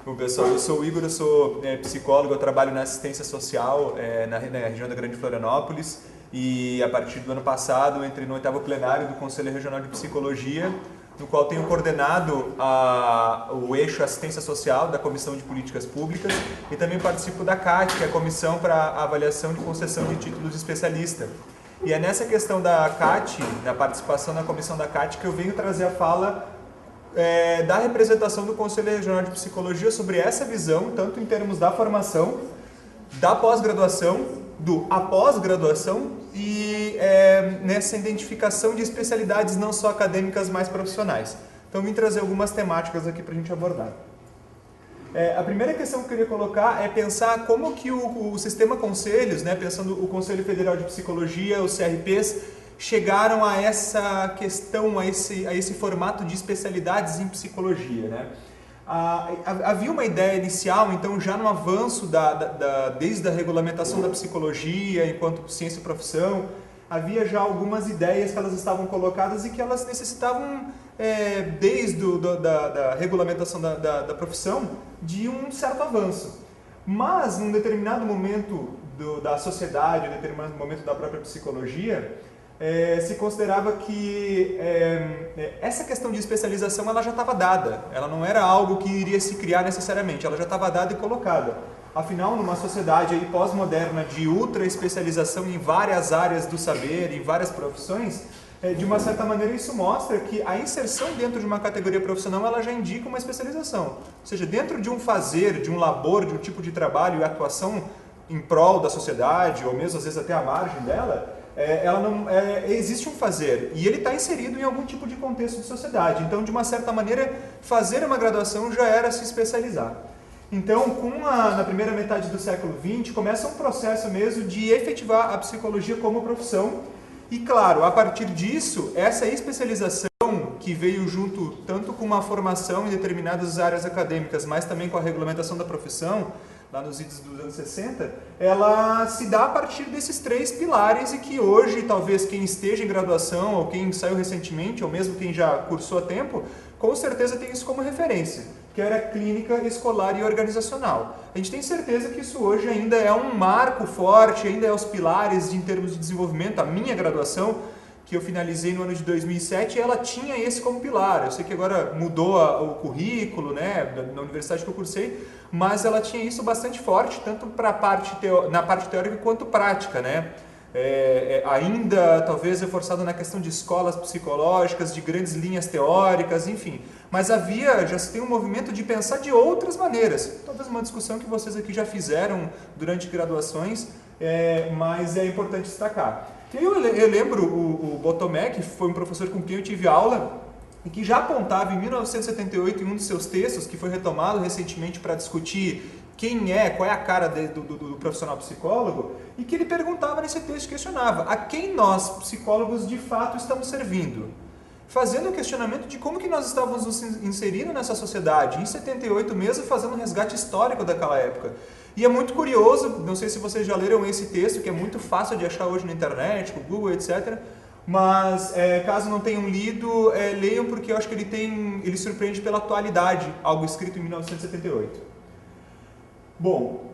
Bom, pessoal, eu sou o Igor, eu sou psicólogo, eu trabalho na assistência social na região da Grande Florianópolis e a partir do ano passado eu entrei no 8º plenário do Conselho Regional de Psicologia, no qual tenho coordenado o eixo assistência social da Comissão de Políticas Públicas e também participo da CAT, que é a Comissão para Avaliação de Concessão de Títulos de Especialista. E é nessa questão da CAT, da participação na comissão da CAT, que eu venho trazer a fala da representação do Conselho Regional de Psicologia sobre essa visão, tanto em termos da formação, da pós-graduação, do após-graduação e nessa identificação de especialidades não só acadêmicas, mas profissionais. Então, vim trazer algumas temáticas aqui para a gente abordar. A primeira questão que eu queria colocar é pensar como que o sistema conselhos, pensando o Conselho Federal de Psicologia, os CRPs, chegaram a essa questão, a esse formato de especialidades em psicologia. Havia uma ideia inicial, então, já no avanço desde a regulamentação da psicologia enquanto ciência e profissão, havia já algumas ideias que elas estavam colocadas e que elas necessitavam, desde da regulamentação da profissão, de um certo avanço. Mas, num determinado momento da sociedade, num determinado momento da própria psicologia, se considerava que essa questão de especialização ela já estava dada, ela não era algo que iria se criar necessariamente, ela já estava dada e colocada. Afinal, numa sociedade pós-moderna de ultra especialização em várias áreas do saber, em várias profissões, de uma certa maneira isso mostra que a inserção dentro de uma categoria profissional ela já indica uma especialização. Ou seja, dentro de um fazer, de um labor, de um tipo de trabalho e atuação em prol da sociedade, ou mesmo às vezes até à margem dela, existe um fazer e ele está inserido em algum tipo de contexto de sociedade. Então, de uma certa maneira, fazer uma graduação já era se especializar. Então, na primeira metade do século XX, começa um processo mesmo de efetivar a psicologia como profissão. E, claro, a partir disso, essa especialização que veio junto tanto com uma formação em determinadas áreas acadêmicas, mas também com a regulamentação da profissão, lá nos idos dos anos 60, ela se dá a partir desses 3 pilares e que hoje, talvez quem esteja em graduação, ou quem saiu recentemente, ou mesmo quem já cursou a tempo, com certeza tem isso como referência, que era clínica, escolar e organizacional. A gente tem certeza que isso hoje ainda é um marco forte, ainda é os pilares em termos de desenvolvimento. A minha graduação, que eu finalizei no ano de 2007, ela tinha esse como pilar. Eu sei que agora mudou o currículo, né, na universidade que eu cursei, mas ela tinha isso bastante forte, tanto na parte teórica quanto prática, né? Ainda talvez reforçado na questão de escolas psicológicas, de grandes linhas teóricas, enfim. Mas já se tem um movimento de pensar de outras maneiras. Talvez uma discussão que vocês aqui já fizeram durante graduações, mas é importante destacar. Eu lembro o Botomé, que foi um professor com quem eu tive aula, e que já apontava em 1978 em um dos seus textos, que foi retomado recentemente para discutir qual é a cara do profissional psicólogo, e que ele perguntava nesse texto, questionava a quem nós, psicólogos, de fato estamos servindo, fazendo o questionamento de como que nós estávamos nos inserindo nessa sociedade, em 78 mesmo, fazendo um resgate histórico daquela época. E é muito curioso, não sei se vocês já leram esse texto, que é muito fácil de achar hoje na internet, com o Google, etc., mas caso não tenham lido, leiam, porque eu acho que ele surpreende pela atualidade, algo escrito em 1978. Bom,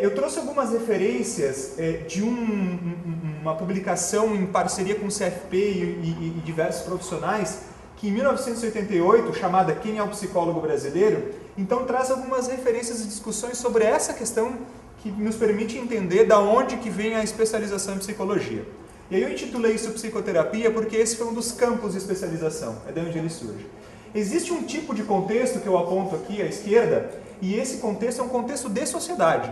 eu trouxe algumas referências de uma publicação em parceria com o CFP e diversos profissionais, que em 1988, chamada Quem é o Psicólogo Brasileiro, então traz algumas referências e discussões sobre essa questão que nos permite entender da onde que vem a especialização em psicologia. E aí eu intitulei isso psicoterapia porque esse foi um dos campos de especialização, é de onde ele surge. Existe um tipo de contexto que eu aponto aqui à esquerda, e esse contexto é um contexto de sociedade.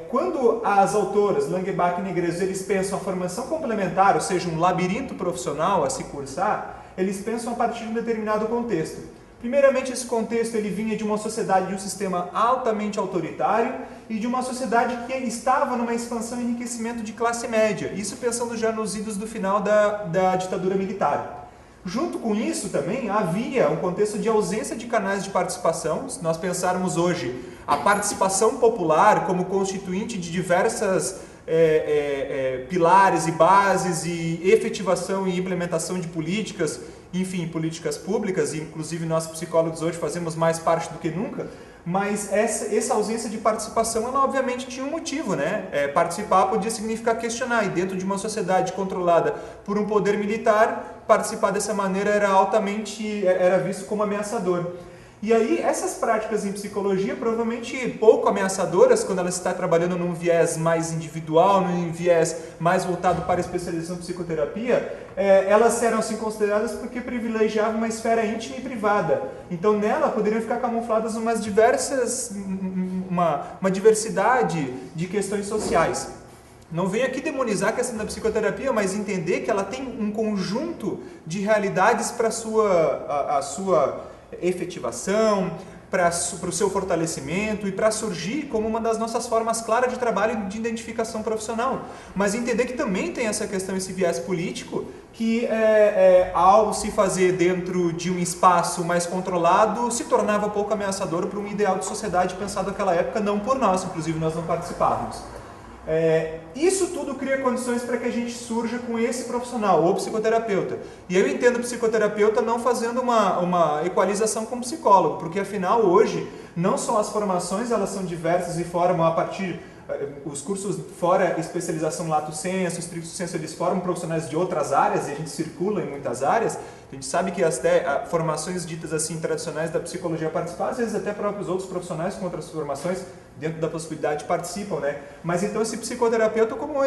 Quando as autoras Langebach e Negreiros, eles pensam a formação complementar, ou seja, um labirinto profissional a se cursar, eles pensam a partir de um determinado contexto. Primeiramente, esse contexto ele vinha de uma sociedade, de um sistema altamente autoritário e de uma sociedade que estava numa expansão e enriquecimento de classe média, isso pensando já nos idos do final da ditadura militar. Junto com isso também havia um contexto de ausência de canais de participação. Se nós pensarmos hoje a participação popular como constituinte de diversas pilares e bases e efetivação e implementação de políticas, enfim, políticas públicas, e inclusive nós psicólogos hoje fazemos mais parte do que nunca, mas essa ausência de participação, ela obviamente tinha um motivo, né? Participar podia significar questionar, e dentro de uma sociedade controlada por um poder militar, participar dessa maneira era visto como ameaçador. E aí, essas práticas em psicologia, provavelmente pouco ameaçadoras, quando ela está trabalhando num viés mais individual, num viés mais voltado para a especialização em psicoterapia, elas eram assim consideradas porque privilegiavam uma esfera íntima e privada. Então, nela poderiam ficar camufladas uma diversidade de questões sociais. Não venho aqui demonizar a questão da psicoterapia, mas entender que ela tem um conjunto de realidades para a sua efetivação, para o seu fortalecimento e para surgir como uma das nossas formas claras de trabalho e de identificação profissional. Mas entender que também tem essa questão, esse viés político, que ao se fazer dentro de um espaço mais controlado, se tornava pouco ameaçador para um ideal de sociedade pensado naquela época, não por nós, inclusive nós não participávamos. Isso tudo cria condições para que a gente surja com esse profissional, ou psicoterapeuta. E eu entendo psicoterapeuta não fazendo uma equalização com psicólogo, porque afinal hoje, não só as formações elas são diversas e formam a partir... Os cursos fora especialização lato sensu, stricto sensu, eles formam profissionais de outras áreas e a gente circula em muitas áreas. A gente sabe que as formações ditas assim tradicionais da psicologia participam, às vezes até próprios outros profissionais com outras formações dentro da possibilidade participam, né? Mas então esse psicoterapeuta como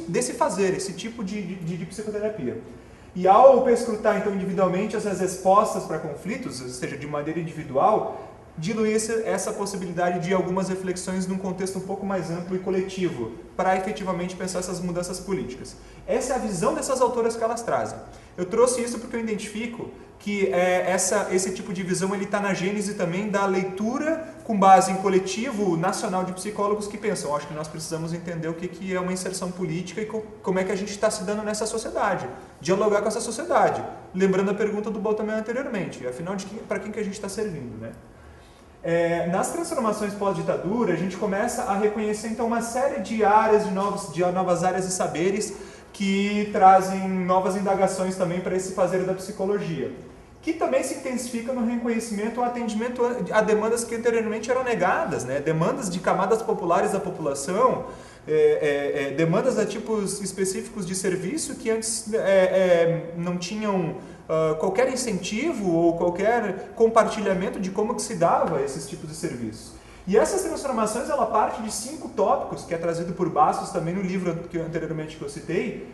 desse fazer, esse tipo de psicoterapia. E ao perscrutar então individualmente essas respostas para conflitos, ou seja, de maneira individual, diluísse essa possibilidade de algumas reflexões num contexto um pouco mais amplo e coletivo, para efetivamente pensar essas mudanças políticas. Essa é a visão dessas autoras que elas trazem. Eu trouxe isso porque eu identifico que esse tipo de visão está na gênese também da leitura com base em coletivo nacional de psicólogos que pensam, acho que nós precisamos entender o que é uma inserção política e como é que a gente está se dando nessa sociedade, dialogar com essa sociedade. Lembrando a pergunta do Bol também anteriormente, afinal, para quem que a gente está servindo, né? Nas transformações pós-ditadura, a gente começa a reconhecer então uma série de áreas, de novas áreas e saberes que trazem novas indagações também para esse fazer da psicologia, que também se intensifica no reconhecimento, o atendimento a demandas que anteriormente eram negadas, né? Demandas de camadas populares da população, demandas a tipos específicos de serviço que antes não tinham qualquer incentivo ou qualquer compartilhamento de como que se dava esses tipos de serviços. E essas transformações, ela parte de 5 tópicos, que é trazido por Bastos também no livro que eu citei,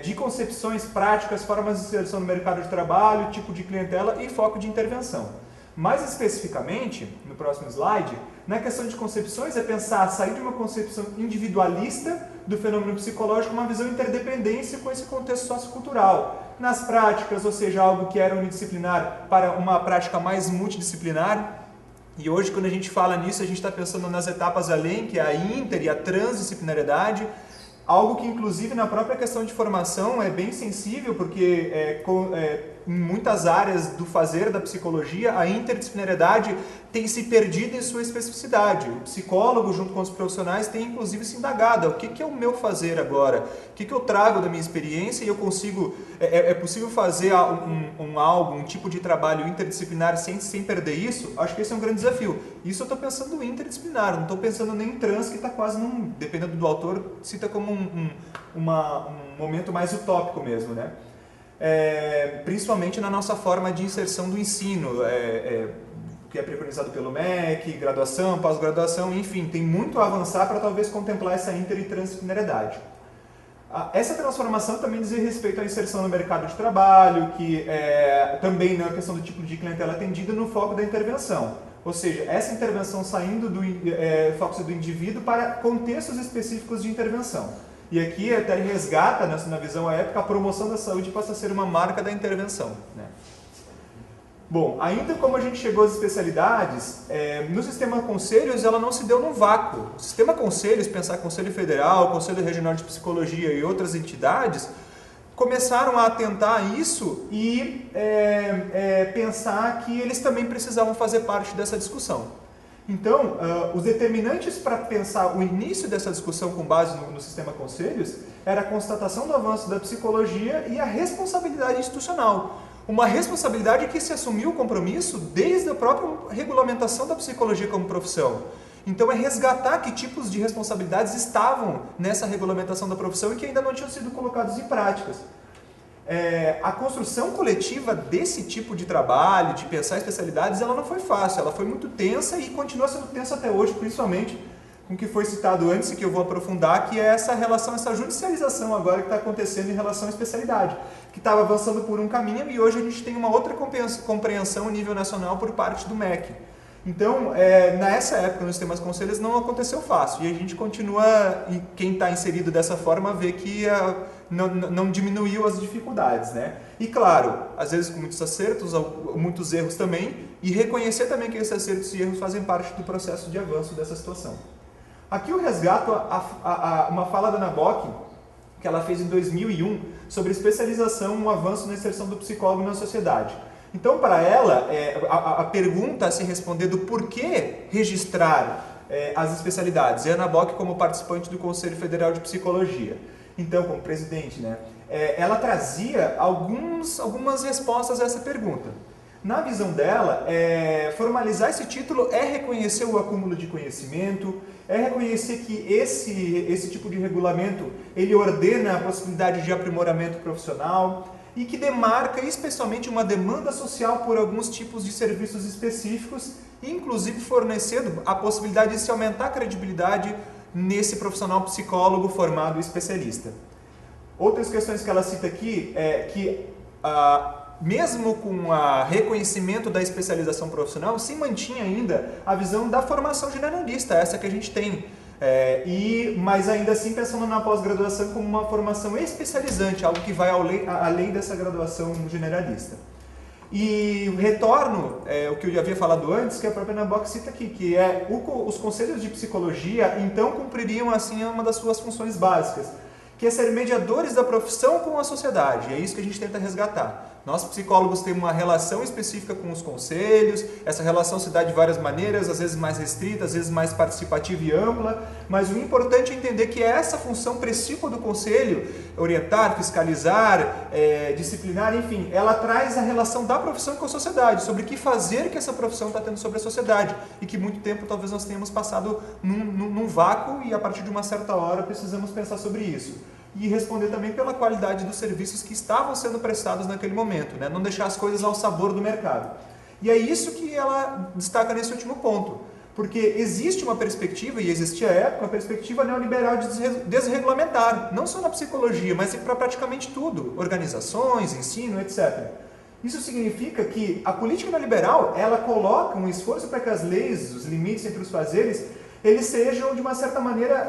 de concepções práticas, formas de inserção no mercado de trabalho, tipo de clientela e foco de intervenção. Mais especificamente, no próximo slide, na questão de concepções é pensar, sair de uma concepção individualista do fenômeno psicológico, uma visão interdependência com esse contexto sociocultural. Nas práticas, ou seja, algo que era unidisciplinar para uma prática mais multidisciplinar. E hoje, quando a gente fala nisso, a gente está pensando nas etapas além, que é a inter e a transdisciplinariedade, algo que, inclusive, na própria questão de formação é bem sensível, porque em muitas áreas do fazer da psicologia, a interdisciplinariedade tem se perdido em sua especificidade. O psicólogo, junto com os profissionais, tem, inclusive, se indagado. O que é o meu fazer agora? O que eu trago da minha experiência e eu consigo... É possível fazer um tipo de trabalho interdisciplinar sem perder isso? Acho que esse é um grande desafio. Isso eu estou pensando interdisciplinar, não estou pensando nem em trans, que está quase dependendo do autor, cita como um momento mais utópico mesmo, né? Principalmente na nossa forma de inserção do ensino, que é preconizado pelo MEC, graduação, pós-graduação, enfim, tem muito a avançar para talvez contemplar essa inter e transdisciplinariedade. Essa transformação também diz respeito à inserção no mercado de trabalho, que também na questão do tipo de clientela atendida no foco da intervenção. Ou seja, essa intervenção saindo do foco do indivíduo para contextos específicos de intervenção. E aqui até resgata, na visão à época, a promoção da saúde passa a ser uma marca da intervenção, né? Bom, ainda como a gente chegou às especialidades, no sistema conselhos ela não se deu num vácuo. O sistema conselhos, pensar Conselho Federal, Conselho Regional de Psicologia e outras entidades, começaram a atentar a isso e pensar que eles também precisavam fazer parte dessa discussão. Então, os determinantes para pensar o início dessa discussão com base no sistema conselhos era a constatação do avanço da psicologia e a responsabilidade institucional. Uma responsabilidade que se assumiu o compromisso desde a própria regulamentação da psicologia como profissão. Então, é resgatar que tipos de responsabilidades estavam nessa regulamentação da profissão e que ainda não tinham sido colocados em práticas. A construção coletiva desse tipo de trabalho, de pensar especialidades, ela não foi fácil, ela foi muito tensa e continua sendo tensa até hoje, principalmente com o que foi citado antes e que eu vou aprofundar, que é essa relação, essa judicialização agora que está acontecendo em relação à especialidade, que estava avançando por um caminho e hoje a gente tem uma outra compreensão a nível nacional por parte do MEC. Então, nessa época, nos sistemas conselhos, não aconteceu fácil. E a gente continua, e quem está inserido dessa forma, vê que não diminuiu as dificuldades, né? E claro, às vezes com muitos acertos, muitos erros também, e reconhecer também que esses acertos e erros fazem parte do processo de avanço dessa situação. Aqui eu resgato uma fala da Ana Bock, que ela fez em 2001, sobre especialização, um avanço na inserção do psicólogo na sociedade. Então, para ela, a pergunta a se responder do porquê registrar as especialidades, e a Ana Bock como participante do Conselho Federal de Psicologia, então, como presidente, né, ela trazia algumas respostas a essa pergunta. Na visão dela, formalizar esse título é reconhecer o acúmulo de conhecimento, é reconhecer que esse tipo de regulamento ele ordena a possibilidade de aprimoramento profissional, e que demarca especialmente uma demanda social por alguns tipos de serviços específicos, inclusive fornecendo a possibilidade de se aumentar a credibilidade nesse profissional psicólogo formado e especialista. Outras questões que ela cita aqui é que mesmo com o reconhecimento da especialização profissional, se mantinha ainda a visão da formação generalista, essa que a gente tem. Mas ainda assim pensando na pós-graduação como uma formação especializante, algo que vai além dessa graduação generalista. E retorno o que eu já havia falado antes, que a própria Nabok cita aqui, que os conselhos de psicologia então cumpririam assim uma das suas funções básicas, que é ser mediadores da profissão com a sociedade. É isso que a gente tenta resgatar. Nós, psicólogos, temos uma relação específica com os conselhos, essa relação se dá de várias maneiras, às vezes mais restrita, às vezes mais participativa e ampla, mas o importante é entender que essa função principal do conselho, orientar, fiscalizar, disciplinar, enfim, ela traz a relação da profissão com a sociedade, sobre o que fazer que essa profissão está tendo sobre a sociedade, e que muito tempo talvez nós tenhamos passado num vácuo e a partir de uma certa hora precisamos pensar sobre isso. E responder também pela qualidade dos serviços que estavam sendo prestados naquele momento, né? Não deixar as coisas ao sabor do mercado. E é isso que ela destaca nesse último ponto, porque existe uma perspectiva, e existia à época, uma perspectiva neoliberal de desregulamentar, não só na psicologia, mas para praticamente tudo, organizações, ensino, etc. Isso significa que a política neoliberal, ela coloca um esforço para que as leis, os limites entre os fazeres, eles sejam de uma certa maneira,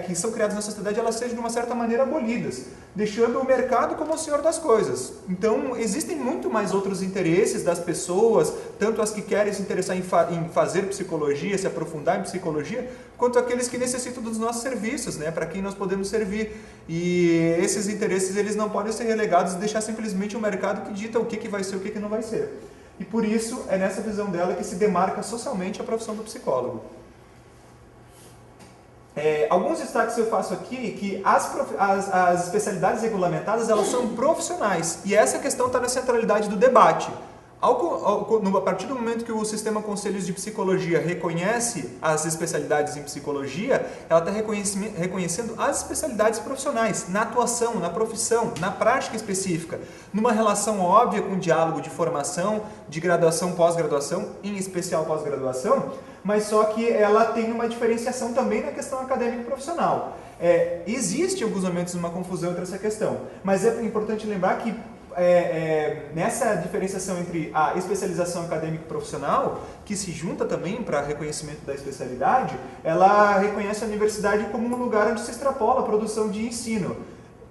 que são criados na sociedade, elas sejam de uma certa maneira abolidas, deixando o mercado como o senhor das coisas. Então, existem muito mais outros interesses das pessoas, tanto as que querem se interessar em fazer psicologia, se aprofundar em psicologia, quanto aqueles que necessitam dos nossos serviços, né, para quem nós podemos servir. E esses interesses, eles não podem ser relegados e deixar simplesmente o mercado que dita o que vai ser e o que não vai ser. E por isso, é nessa visão dela que se demarca socialmente a profissão do psicólogo. Alguns destaques eu faço aqui, que as especialidades regulamentadas, elas são profissionais, e essa questão está na centralidade do debate. A partir do momento que o sistema Conselhos de Psicologia reconhece as especialidades em psicologia, ela está reconhecendo as especialidades profissionais, na atuação, na profissão, na prática específica, numa relação óbvia com o diálogo de formação, de graduação, pós-graduação, em especial pós-graduação, mas só que ela tem uma diferenciação também na questão acadêmica profissional. Existe em alguns momentos uma confusão entre essa questão, mas é importante lembrar que nessa diferenciação entre a especialização acadêmica e profissional, que se junta também para reconhecimento da especialidade, ela reconhece a universidade como um lugar onde se extrapola a produção de ensino.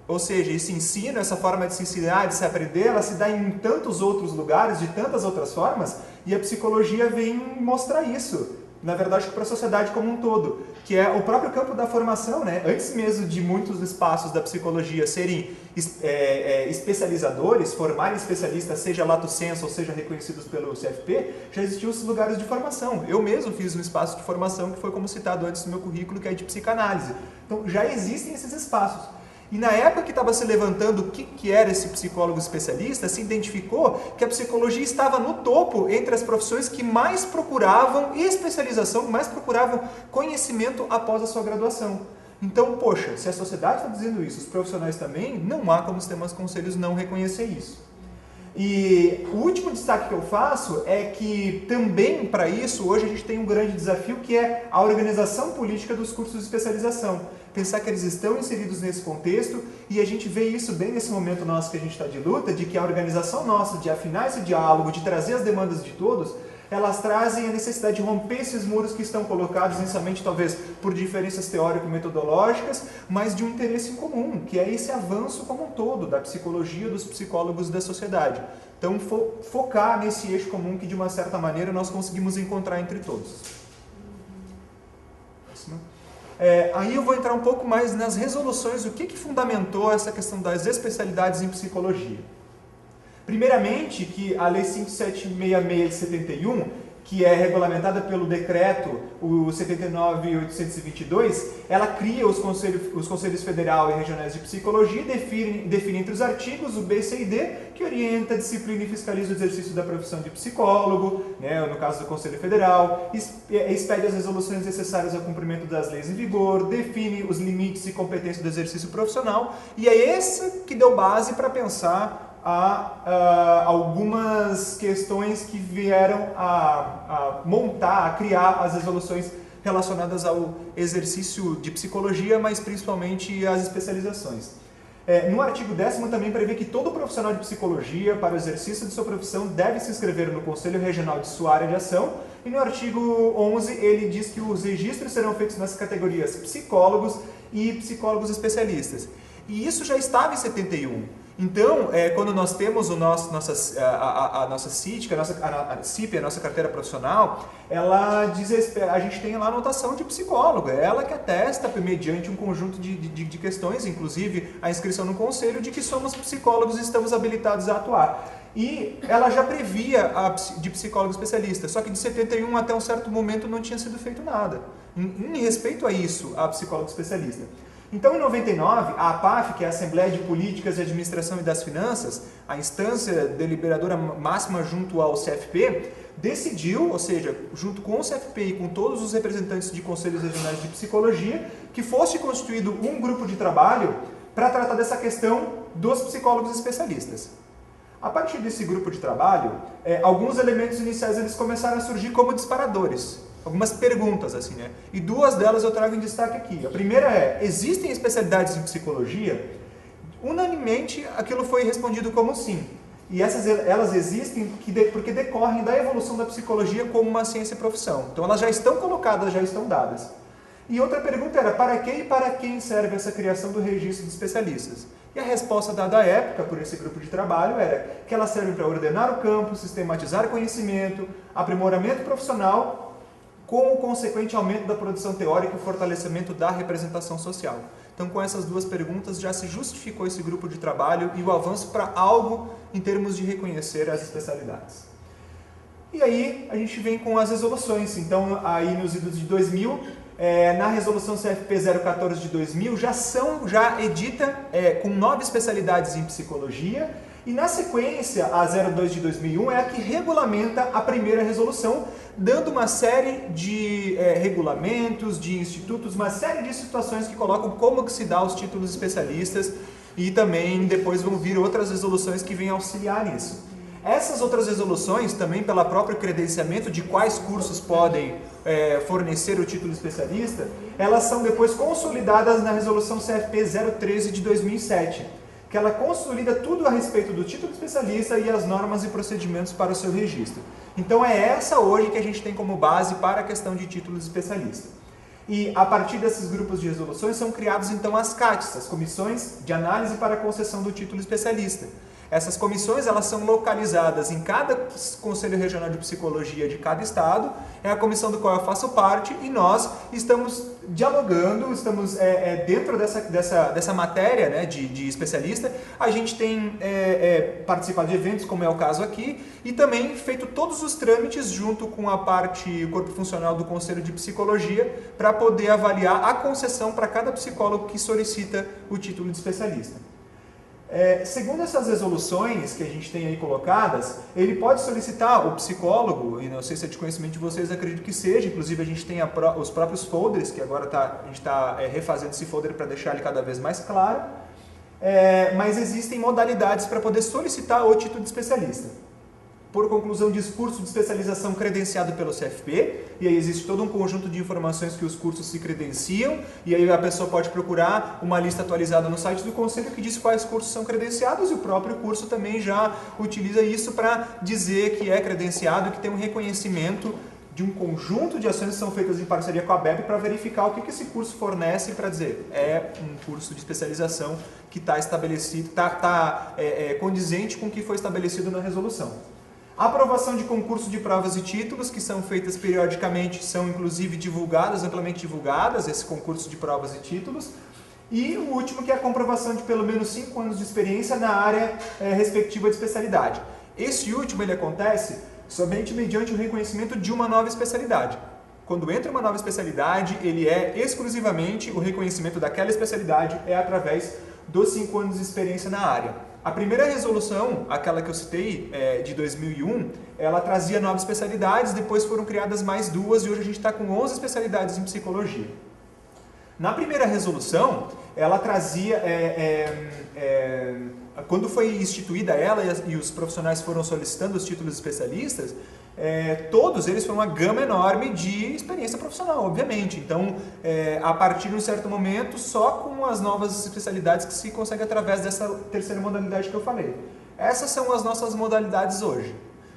Ou seja, esse ensino, essa forma de se ensinar, de se aprender, ela se dá em tantos outros lugares, de tantas outras formas, e a psicologia vem mostrar isso. Na verdade, para a sociedade como um todo, que é o próprio campo da formação, né? Antes mesmo de muitos espaços da psicologia serem especializadores, formarem especialistas, seja lato sensu ou seja reconhecidos pelo CFP, já existiam esses lugares de formação. Eu mesmo fiz um espaço de formação que foi como citado antes no meu currículo, que é de psicanálise. Então, já existem esses espaços. E na época que estava se levantando o que era esse psicólogo especialista, se identificou que a psicologia estava no topo entre as profissões que mais procuravam especialização, mais procuravam conhecimento após a sua graduação. Então, poxa, se a sociedade está dizendo isso, os profissionais também, não há como os sistemas conselhos não reconhecer isso. E o último destaque que eu faço é que também para isso, hoje a gente tem um grande desafio que é a organização política dos cursos de especialização. Pensar que eles estão inseridos nesse contexto e a gente vê isso bem nesse momento nosso que a gente está de luta, de que a organização nossa de afinar esse diálogo, de trazer as demandas de todos, elas trazem a necessidade de romper esses muros que estão colocados inicialmente talvez por diferenças teórico-metodológicas, mas de um interesse em comum, que é esse avanço como um todo da psicologia, dos psicólogos e da sociedade. Então, focar nesse eixo comum que de uma certa maneira nós conseguimos encontrar entre todos. Aí eu vou entrar um pouco mais nas resoluções, o que fundamentou essa questão das especialidades em psicologia. Primeiramente, que a Lei 5766 de 71, que é regulamentada pelo decreto, o 79.822, ela cria os conselhos federal e regionais de psicologia e define entre os artigos o B, C e D, que orienta, disciplina e fiscaliza o exercício da profissão de psicólogo, né, no caso do Conselho Federal, expede as resoluções necessárias ao cumprimento das leis em vigor, define os limites e competência do exercício profissional, e é esse que deu base para pensar algumas questões que vieram a montar, a criar as resoluções relacionadas ao exercício de psicologia, mas principalmente às especializações. No artigo 10º também prevê que todo profissional de psicologia, para o exercício de sua profissão, deve se inscrever no Conselho Regional de sua área de ação. E no artigo 11 ele diz que os registros serão feitos nas categorias psicólogos e psicólogos especialistas. E isso já estava em 71. Então, quando nós temos a nossa CIT, a CIP, a nossa carteira profissional, ela diz, a gente tem lá a anotação de psicólogo, é ela que atesta, mediante um conjunto de questões, inclusive a inscrição no conselho, de que somos psicólogos e estamos habilitados a atuar. E ela já previa de psicólogo especialista, só que de 71 até um certo momento não tinha sido feito nada, em respeito a isso, a psicólogo especialista. Então, em 99, a APAF, que é a Assembleia de Políticas de Administração e das Finanças, a instância deliberadora máxima junto ao CFP, decidiu, ou seja, junto com o CFP e com todos os representantes de conselhos regionais de psicologia, que fosse constituído um grupo de trabalho para tratar dessa questão dos psicólogos especialistas. A partir desse grupo de trabalho, alguns elementos iniciais eles começaram a surgir como disparadores. Algumas perguntas, assim, né? E duas delas eu trago em destaque aqui. A primeira é, existem especialidades em psicologia? Unanimemente, aquilo foi respondido como sim. E elas existem porque decorrem da evolução da psicologia como uma ciência e profissão. Então, elas já estão colocadas, já estão dadas. E outra pergunta era, para que e para quem serve essa criação do registro de especialistas? E a resposta dada à época por esse grupo de trabalho era que elas servem para ordenar o campo, sistematizar conhecimento, aprimoramento profissional, com o consequente aumento da produção teórica e fortalecimento da representação social. Então, com essas duas perguntas, já se justificou esse grupo de trabalho e o avanço para algo em termos de reconhecer as especialidades. E aí, a gente vem com as resoluções. Então, aí nos idos de 2000, na resolução CFP 014 de 2000, já edita com 9 especialidades em psicologia, e na sequência, a 02 de 2001 é a que regulamenta a primeira resolução, dando uma série de regulamentos, de institutos, uma série de situações que colocam como que se dá os títulos especialistas, e também depois vão vir outras resoluções que vêm auxiliar nisso. Essas outras resoluções, também pelo próprio credenciamento de quais cursos podem fornecer o título especialista, elas são depois consolidadas na resolução CFP 013 de 2007, que ela consolida tudo a respeito do título especialista e as normas e procedimentos para o seu registro. Então é essa hoje que a gente tem como base para a questão de títulos especialista. E a partir desses grupos de resoluções são criados então as CATs, as Comissões de Análise para a Concessão do Título Especialista. Essas comissões elas são localizadas em cada Conselho Regional de Psicologia de cada estado, é a comissão do qual eu faço parte, e nós estamos dialogando, estamos dentro dessa matéria, né, de especialista. A gente tem participado de eventos, como é o caso aqui, e também feito todos os trâmites junto com a parte, o corpo funcional do Conselho de Psicologia, para poder avaliar a concessão para cada psicólogo que solicita o título de especialista. Segundo essas resoluções que a gente tem aí colocadas, ele pode solicitar, o psicólogo, e não sei se é de conhecimento de vocês, acredito que seja, inclusive a gente tem os próprios folders, que agora a gente está refazendo esse folder para deixar ele cada vez mais claro, mas existem modalidades para poder solicitar o título de especialista. Por conclusão de curso de especialização credenciado pelo CFP, e aí existe todo um conjunto de informações que os cursos se credenciam, e aí a pessoa pode procurar uma lista atualizada no site do Conselho que diz quais cursos são credenciados, e o próprio curso também já utiliza isso para dizer que é credenciado e que tem um reconhecimento de um conjunto de ações que são feitas em parceria com a ABEP para verificar o que esse curso fornece, para dizer é um curso de especialização que está estabelecido, está condizente com o que foi estabelecido na resolução. A aprovação de concurso de provas e títulos, que são feitas periodicamente, são inclusive divulgadas, amplamente divulgadas, esse concurso de provas e títulos. E o último, que é a comprovação de pelo menos 5 anos de experiência na área respectiva de especialidade. Esse último ele acontece somente mediante o reconhecimento de uma nova especialidade. Quando entra uma nova especialidade, ele é exclusivamente o reconhecimento daquela especialidade através dos 5 anos de experiência na área. A primeira resolução, aquela que eu citei, de 2001, ela trazia 9 especialidades, depois foram criadas mais 2 e hoje a gente está com 11 especialidades em psicologia. Na primeira resolução, ela trazia, quando foi instituída ela e os profissionais foram solicitando os títulos especialistas, todos eles foram uma gama enorme de experiência profissional, obviamente. Então, a partir de um certo momento, só com as novas especialidades que se consegue através dessa terceira modalidade que eu falei. Essas são as nossas modalidades hoje.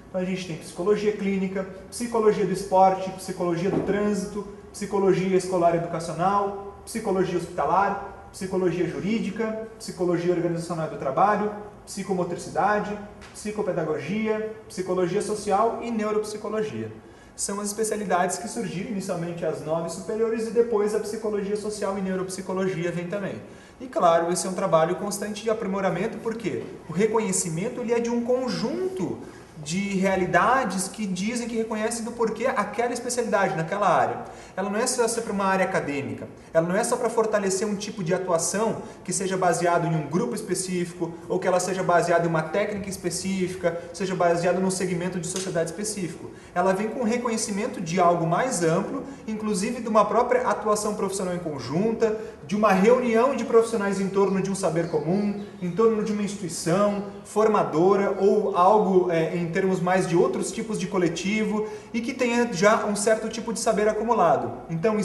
Então, a gente tem psicologia clínica, psicologia do esporte, psicologia do trânsito, psicologia escolar educacional, psicologia hospitalar, psicologia jurídica, psicologia organizacional do trabalho, psicomotricidade, psicopedagogia, psicologia social e neuropsicologia. São as especialidades que surgiram inicialmente as 9 superiores e depois a psicologia social e neuropsicologia vem também. E claro, esse é um trabalho constante de aprimoramento, porque o reconhecimento ele é de um conjunto de realidades que dizem, que reconhecem do porquê aquela especialidade naquela área. Ela não é só para uma área acadêmica, ela não é só para fortalecer um tipo de atuação que seja baseado em um grupo específico, ou que ela seja baseada em uma técnica específica, seja baseada num segmento de sociedade específico. Ela vem com reconhecimento de algo mais amplo, inclusive de uma própria atuação profissional em conjunta, de uma reunião de profissionais em torno de um saber comum, em torno de uma instituição formadora ou algo em termos mais de outros tipos de coletivo e que tenha já um certo tipo de saber acumulado. Então,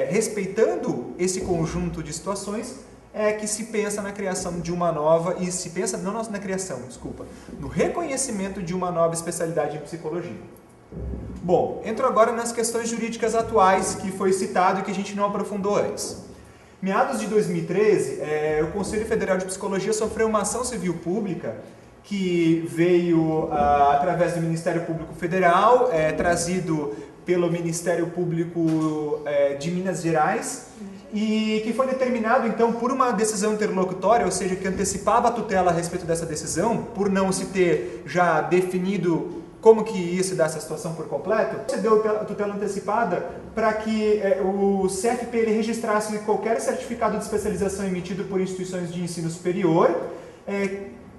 respeitando esse conjunto de situações, é que se pensa na criação de uma nova, e se pensa, não na criação, desculpa, no reconhecimento de uma nova especialidade em psicologia. Bom, entro agora nas questões jurídicas atuais que foi citado e que a gente não aprofundou antes. Meados de 2013, o Conselho Federal de Psicologia sofreu uma ação civil pública que veio através do Ministério Público Federal, trazido pelo Ministério Público de Minas Gerais, e que foi determinado, então, por uma decisão interlocutória, ou seja, que antecipava a tutela a respeito dessa decisão, por não se ter já definido como que ia se dar essa situação por completo, se deu a tutela antecipada para que o CFP ele registrasse qualquer certificado de especialização emitido por instituições de ensino superior,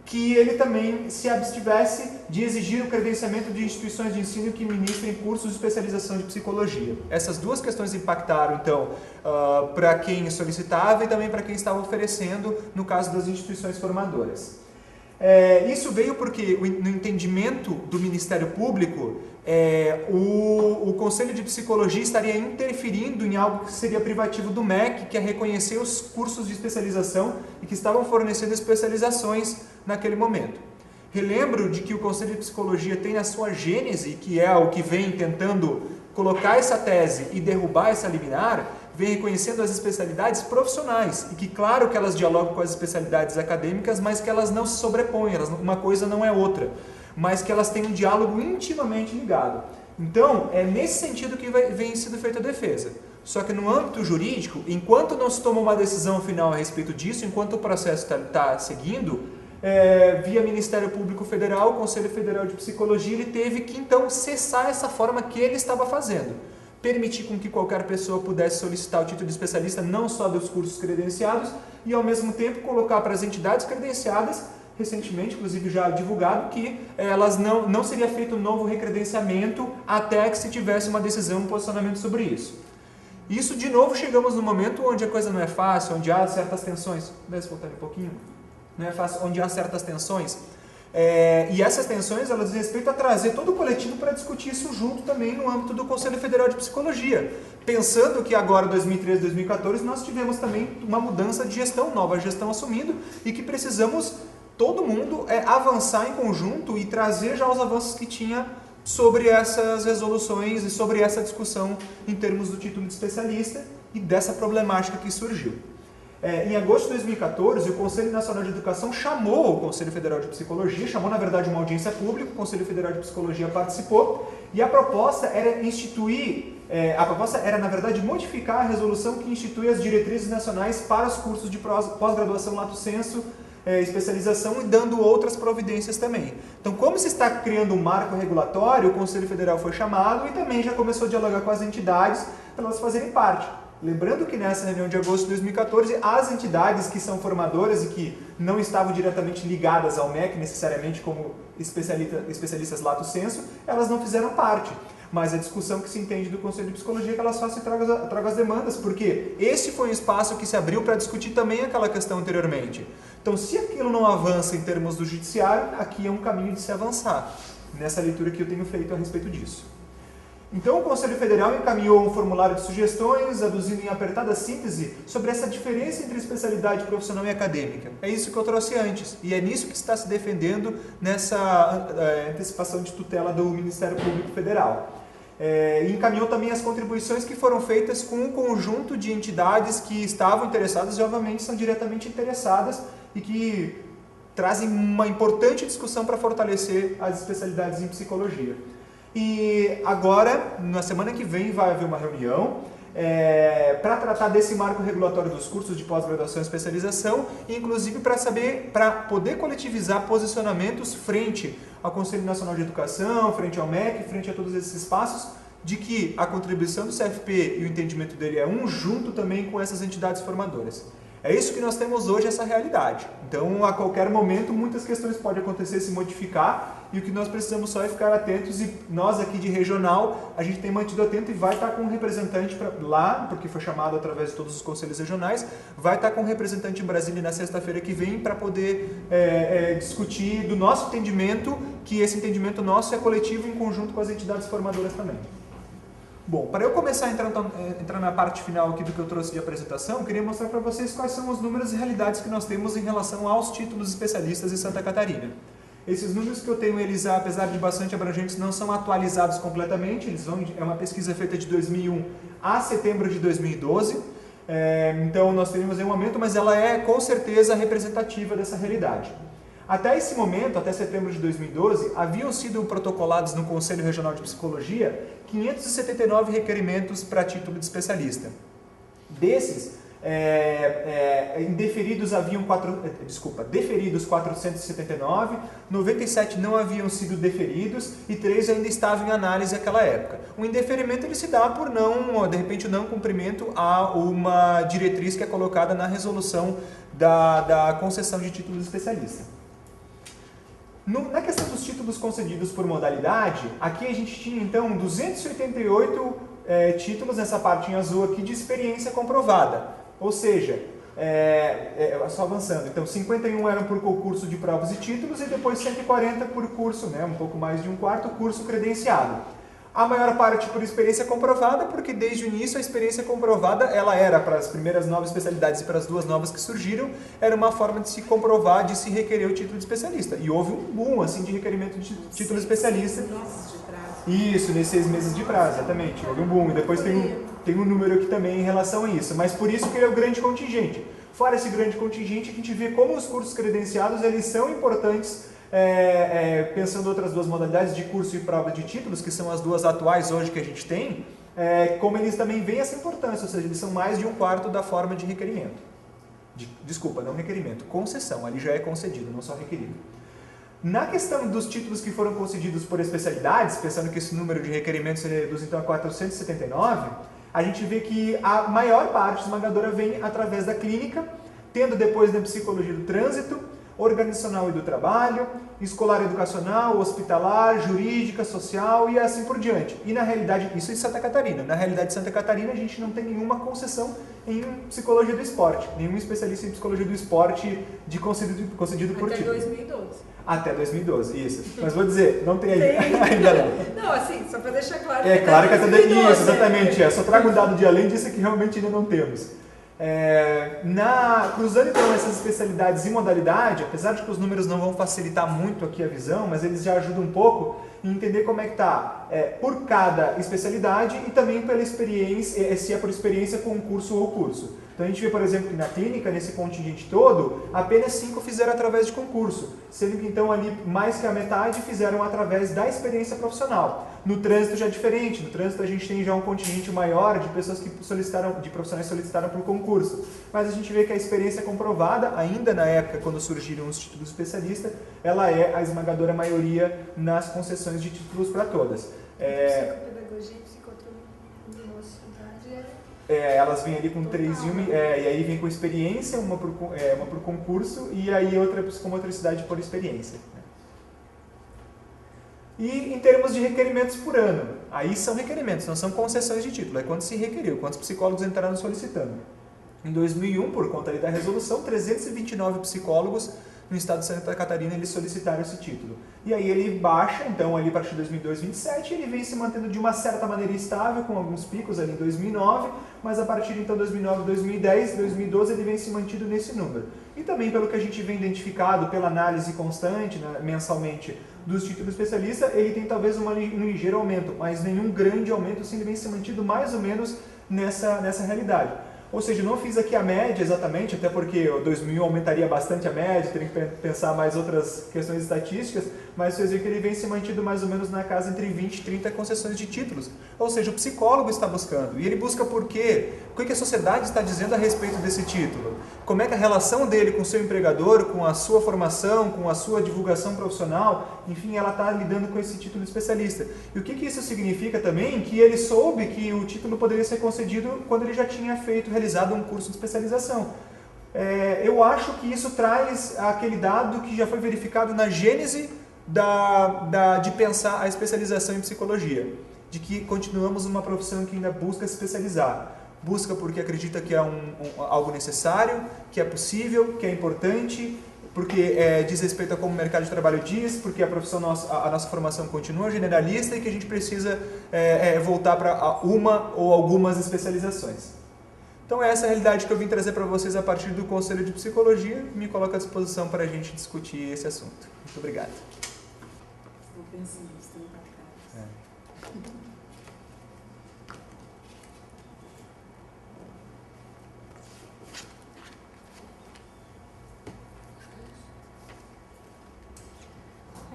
que ele também se abstivesse de exigir o credenciamento de instituições de ensino que ministrem cursos de especialização de psicologia. Essas duas questões impactaram, então, para quem solicitava e também para quem estava oferecendo, no caso das instituições formadoras. Isso veio porque, no entendimento do Ministério Público, o Conselho de Psicologia estaria interferindo em algo que seria privativo do MEC, que é reconhecer os cursos de especialização e que estavam fornecendo especializações naquele momento. Relembro de que o Conselho de Psicologia tem na sua gênese, que é o que vem tentando colocar essa tese e derrubar essa liminar, vem reconhecendo as especialidades profissionais, e que claro que elas dialogam com as especialidades acadêmicas, mas que elas não se sobrepõem, uma coisa não é outra, mas que elas têm um diálogo intimamente ligado. Então, é nesse sentido que vem sido feita a defesa. Só que no âmbito jurídico, enquanto não se toma uma decisão final a respeito disso, enquanto o processo está seguindo, via Ministério Público Federal, o Conselho Federal de Psicologia, ele teve que então cessar essa forma que ele estava fazendo. Permitir com que qualquer pessoa pudesse solicitar o título de especialista não só dos cursos credenciados e ao mesmo tempo colocar para as entidades credenciadas, recentemente inclusive já divulgado, que elas não seria feito um novo recredenciamento até que se tivesse uma decisão, um posicionamento sobre isso. Isso de novo chegamos no momento onde a coisa não é fácil, onde há certas tensões. Deixa eu voltar um pouquinho. Não é fácil, onde há certas tensões. E essas tensões, elas dizem respeito a trazer todo o coletivo para discutir isso junto também no âmbito do Conselho Federal de Psicologia. Pensando que agora, 2013, 2014, nós tivemos também uma mudança de gestão, nova gestão assumindo, e que precisamos, todo mundo, avançar em conjunto e trazer já os avanços que tinha sobre essas resoluções e sobre essa discussão em termos do título de especialista e dessa problemática que surgiu. Em agosto de 2014, o Conselho Nacional de Educação chamou o Conselho Federal de Psicologia, chamou na verdade uma audiência pública, o Conselho Federal de Psicologia participou, e a proposta era na verdade modificar a resolução que institui as diretrizes nacionais para os cursos de pós-graduação lato sensu, especialização, e dando outras providências também. Então, como se está criando um marco regulatório, o Conselho Federal foi chamado e também já começou a dialogar com as entidades para elas fazerem parte. Lembrando que nessa reunião de agosto de 2014, as entidades que são formadoras e que não estavam diretamente ligadas ao MEC, necessariamente como especialistas lato sensu, elas não fizeram parte. Mas a discussão que se entende do Conselho de Psicologia é que elas façam e tragam as demandas, porque esse foi um espaço que se abriu para discutir também aquela questão anteriormente. Então, se aquilo não avança em termos do judiciário, aqui é um caminho de se avançar. nessa leitura que eu tenho feito a respeito disso. Então, o Conselho Federal encaminhou um formulário de sugestões, aduzindo em apertada síntese sobre essa diferença entre especialidade profissional e acadêmica. É isso que eu trouxe antes, e é nisso que está se defendendo nessa antecipação de tutela do Ministério Público Federal. E encaminhou também as contribuições que foram feitas com um conjunto de entidades que estavam interessadas e, obviamente, são diretamente interessadas e que trazem uma importante discussão para fortalecer as especialidades em psicologia. E agora, na semana que vem, vai haver uma reunião para tratar desse marco regulatório dos cursos de pós-graduação e especialização, inclusive para poder coletivizar posicionamentos frente ao Conselho Nacional de Educação, frente ao MEC, frente a todos esses espaços, de que a contribuição do CFP e o entendimento dele é junto também com essas entidades formadoras. É isso que nós temos hoje, essa realidade. Então, a qualquer momento, muitas questões podem acontecer, se modificar, e o que nós precisamos só é ficar atentos, e nós aqui de regional, a gente tem mantido atento e vai estar com um representante lá, porque foi chamado através de todos os conselhos regionais, vai estar com um representante em Brasília na sexta-feira que vem para poder discutir do nosso entendimento, que esse entendimento nosso é coletivo em conjunto com as entidades formadoras também. Bom, para eu começar a entrar na parte final aqui do que eu trouxe de apresentação, eu queria mostrar para vocês quais são os números e realidades que nós temos em relação aos títulos especialistas em Santa Catarina. Esses números que eu tenho, eles, apesar de bastante abrangentes, não são atualizados completamente. É uma pesquisa feita de 2001 a setembro de 2012. Então, nós teremos aí um aumento, mas ela é, com certeza, representativa dessa realidade. Até esse momento, até setembro de 2012, haviam sido protocolados no Conselho Regional de Psicologia 579 requerimentos para título de especialista. Desses, deferidos 479, 97 não haviam sido deferidos e 3 ainda estavam em análise naquela época. O indeferimento ele se dá por de repente, o não cumprimento a uma diretriz que é colocada na resolução da concessão de título de especialista. Na questão dos títulos concedidos por modalidade, aqui a gente tinha então 288 títulos, nessa parte em azul aqui, de experiência comprovada. Ou seja, só avançando, então 51 eram por concurso de provas e títulos e depois 140 por curso, um pouco mais de um quarto, curso credenciado. A maior parte por experiência comprovada, porque desde o início a experiência comprovada, ela era para as primeiras 9 especialidades e para as 2 novas que surgiram, era uma forma de se comprovar, de se requerer o título de especialista. E houve um boom assim, de requerimento de título de especialista. 6 meses de prazo. Isso, nesses 6 meses de prazo, exatamente. Houve um boom. E depois tem um número aqui também em relação a isso. Mas por isso que ele é o grande contingente. Fora esse grande contingente, a gente vê como os cursos credenciados eles são importantes. Pensando outras 2 modalidades de curso e prova de títulos, que são as 2 atuais hoje que a gente tem, como eles também veem essa importância, ou seja, eles são mais de um quarto da forma de requerimento. Desculpa, não requerimento, concessão, ali já é concedido, não só requerido. Na questão dos títulos que foram concedidos por especialidades, pensando que esse número de requerimentos se reduz então a 479, a gente vê que a maior parte esmagadora vem através da clínica, tendo depois na psicologia do trânsito, organizacional e do trabalho, escolar educacional, hospitalar, jurídica, social e assim por diante. E na realidade, isso em Santa Catarina. Na realidade de Santa Catarina, a gente não tem nenhuma concessão em psicologia do esporte. Nenhum especialista em psicologia do esporte concedido por título. Até 2012. Até 2012, isso. Mas vou dizer, não tem ainda não. Não, assim, só para deixar claro. É claro que até 2012. Isso, exatamente. Só trago um dado de além disso que realmente ainda não temos. Cruzando então essas especialidades e modalidade, apesar de que os números não vão facilitar muito aqui a visão, mas eles já ajudam um pouco em entender como é que está por cada especialidade e também pela experiência, se é por experiência com um curso ou curso. Então a gente vê, por exemplo, que na clínica, nesse contingente todo, apenas 5 fizeram através de concurso, sendo que então ali mais que a metade fizeram através da experiência profissional. No trânsito já é diferente, no trânsito a gente tem já um contingente maior de pessoas que de profissionais solicitaram por concurso, mas a gente vê que a experiência comprovada, ainda na época quando surgiram os títulos especialistas, ela é a esmagadora maioria nas concessões de títulos para todas. Psicopedagogia e psicomotricidade elas vêm ali com 3 e 1, e aí vem com experiência, uma por concurso e aí outra psicomotricidade por experiência. E em termos de requerimentos por ano, aí são requerimentos, não são concessões de título, é quando se requeriu, quantos psicólogos entraram solicitando. Em 2001, por conta ali da resolução, 329 psicólogos no estado de Santa Catarina eles solicitaram esse título. E aí ele baixa, então ali a partir de 2002, 2027, ele vem se mantendo de uma certa maneira estável, com alguns picos ali em 2009, mas a partir de então 2009, 2010, 2012 ele vem se mantido nesse número. E também pelo que a gente vem identificado pela análise constante, né, mensalmente, dos títulos especialistas, ele tem talvez um ligeiro aumento, mas nenhum grande aumento, sim, ele vem se mantido mais ou menos nessa realidade. Ou seja, não fiz aqui a média exatamente, até porque o 2000 aumentaria bastante a média, teria que pensar mais outras questões estatísticas, mas vocês veem que ele vem se mantido mais ou menos na casa entre 20 e 30 concessões de títulos. Ou seja, o psicólogo está buscando. E ele busca por quê? O que a sociedade está dizendo a respeito desse título? Como é que a relação dele com o seu empregador, com a sua formação, com a sua divulgação profissional, enfim, ela está lidando com esse título de especialista. E o que isso significa também? Que ele soube que o título poderia ser concedido quando ele já tinha realizado um curso de especialização. Eu acho que isso traz aquele dado que já foi verificado na gênese de pensar a especialização em psicologia, de que continuamos uma profissão que ainda busca se especializar. Busca porque acredita que é algo necessário, que é possível, que é importante, porque diz respeito a como o mercado de trabalho diz, porque a nossa formação continua generalista e que a gente precisa voltar para uma ou algumas especializações. Então essa é a realidade que eu vim trazer para vocês a partir do Conselho de Psicologia. Me coloco à disposição para a gente discutir esse assunto. Muito obrigado. Estou pensando, estou impactado.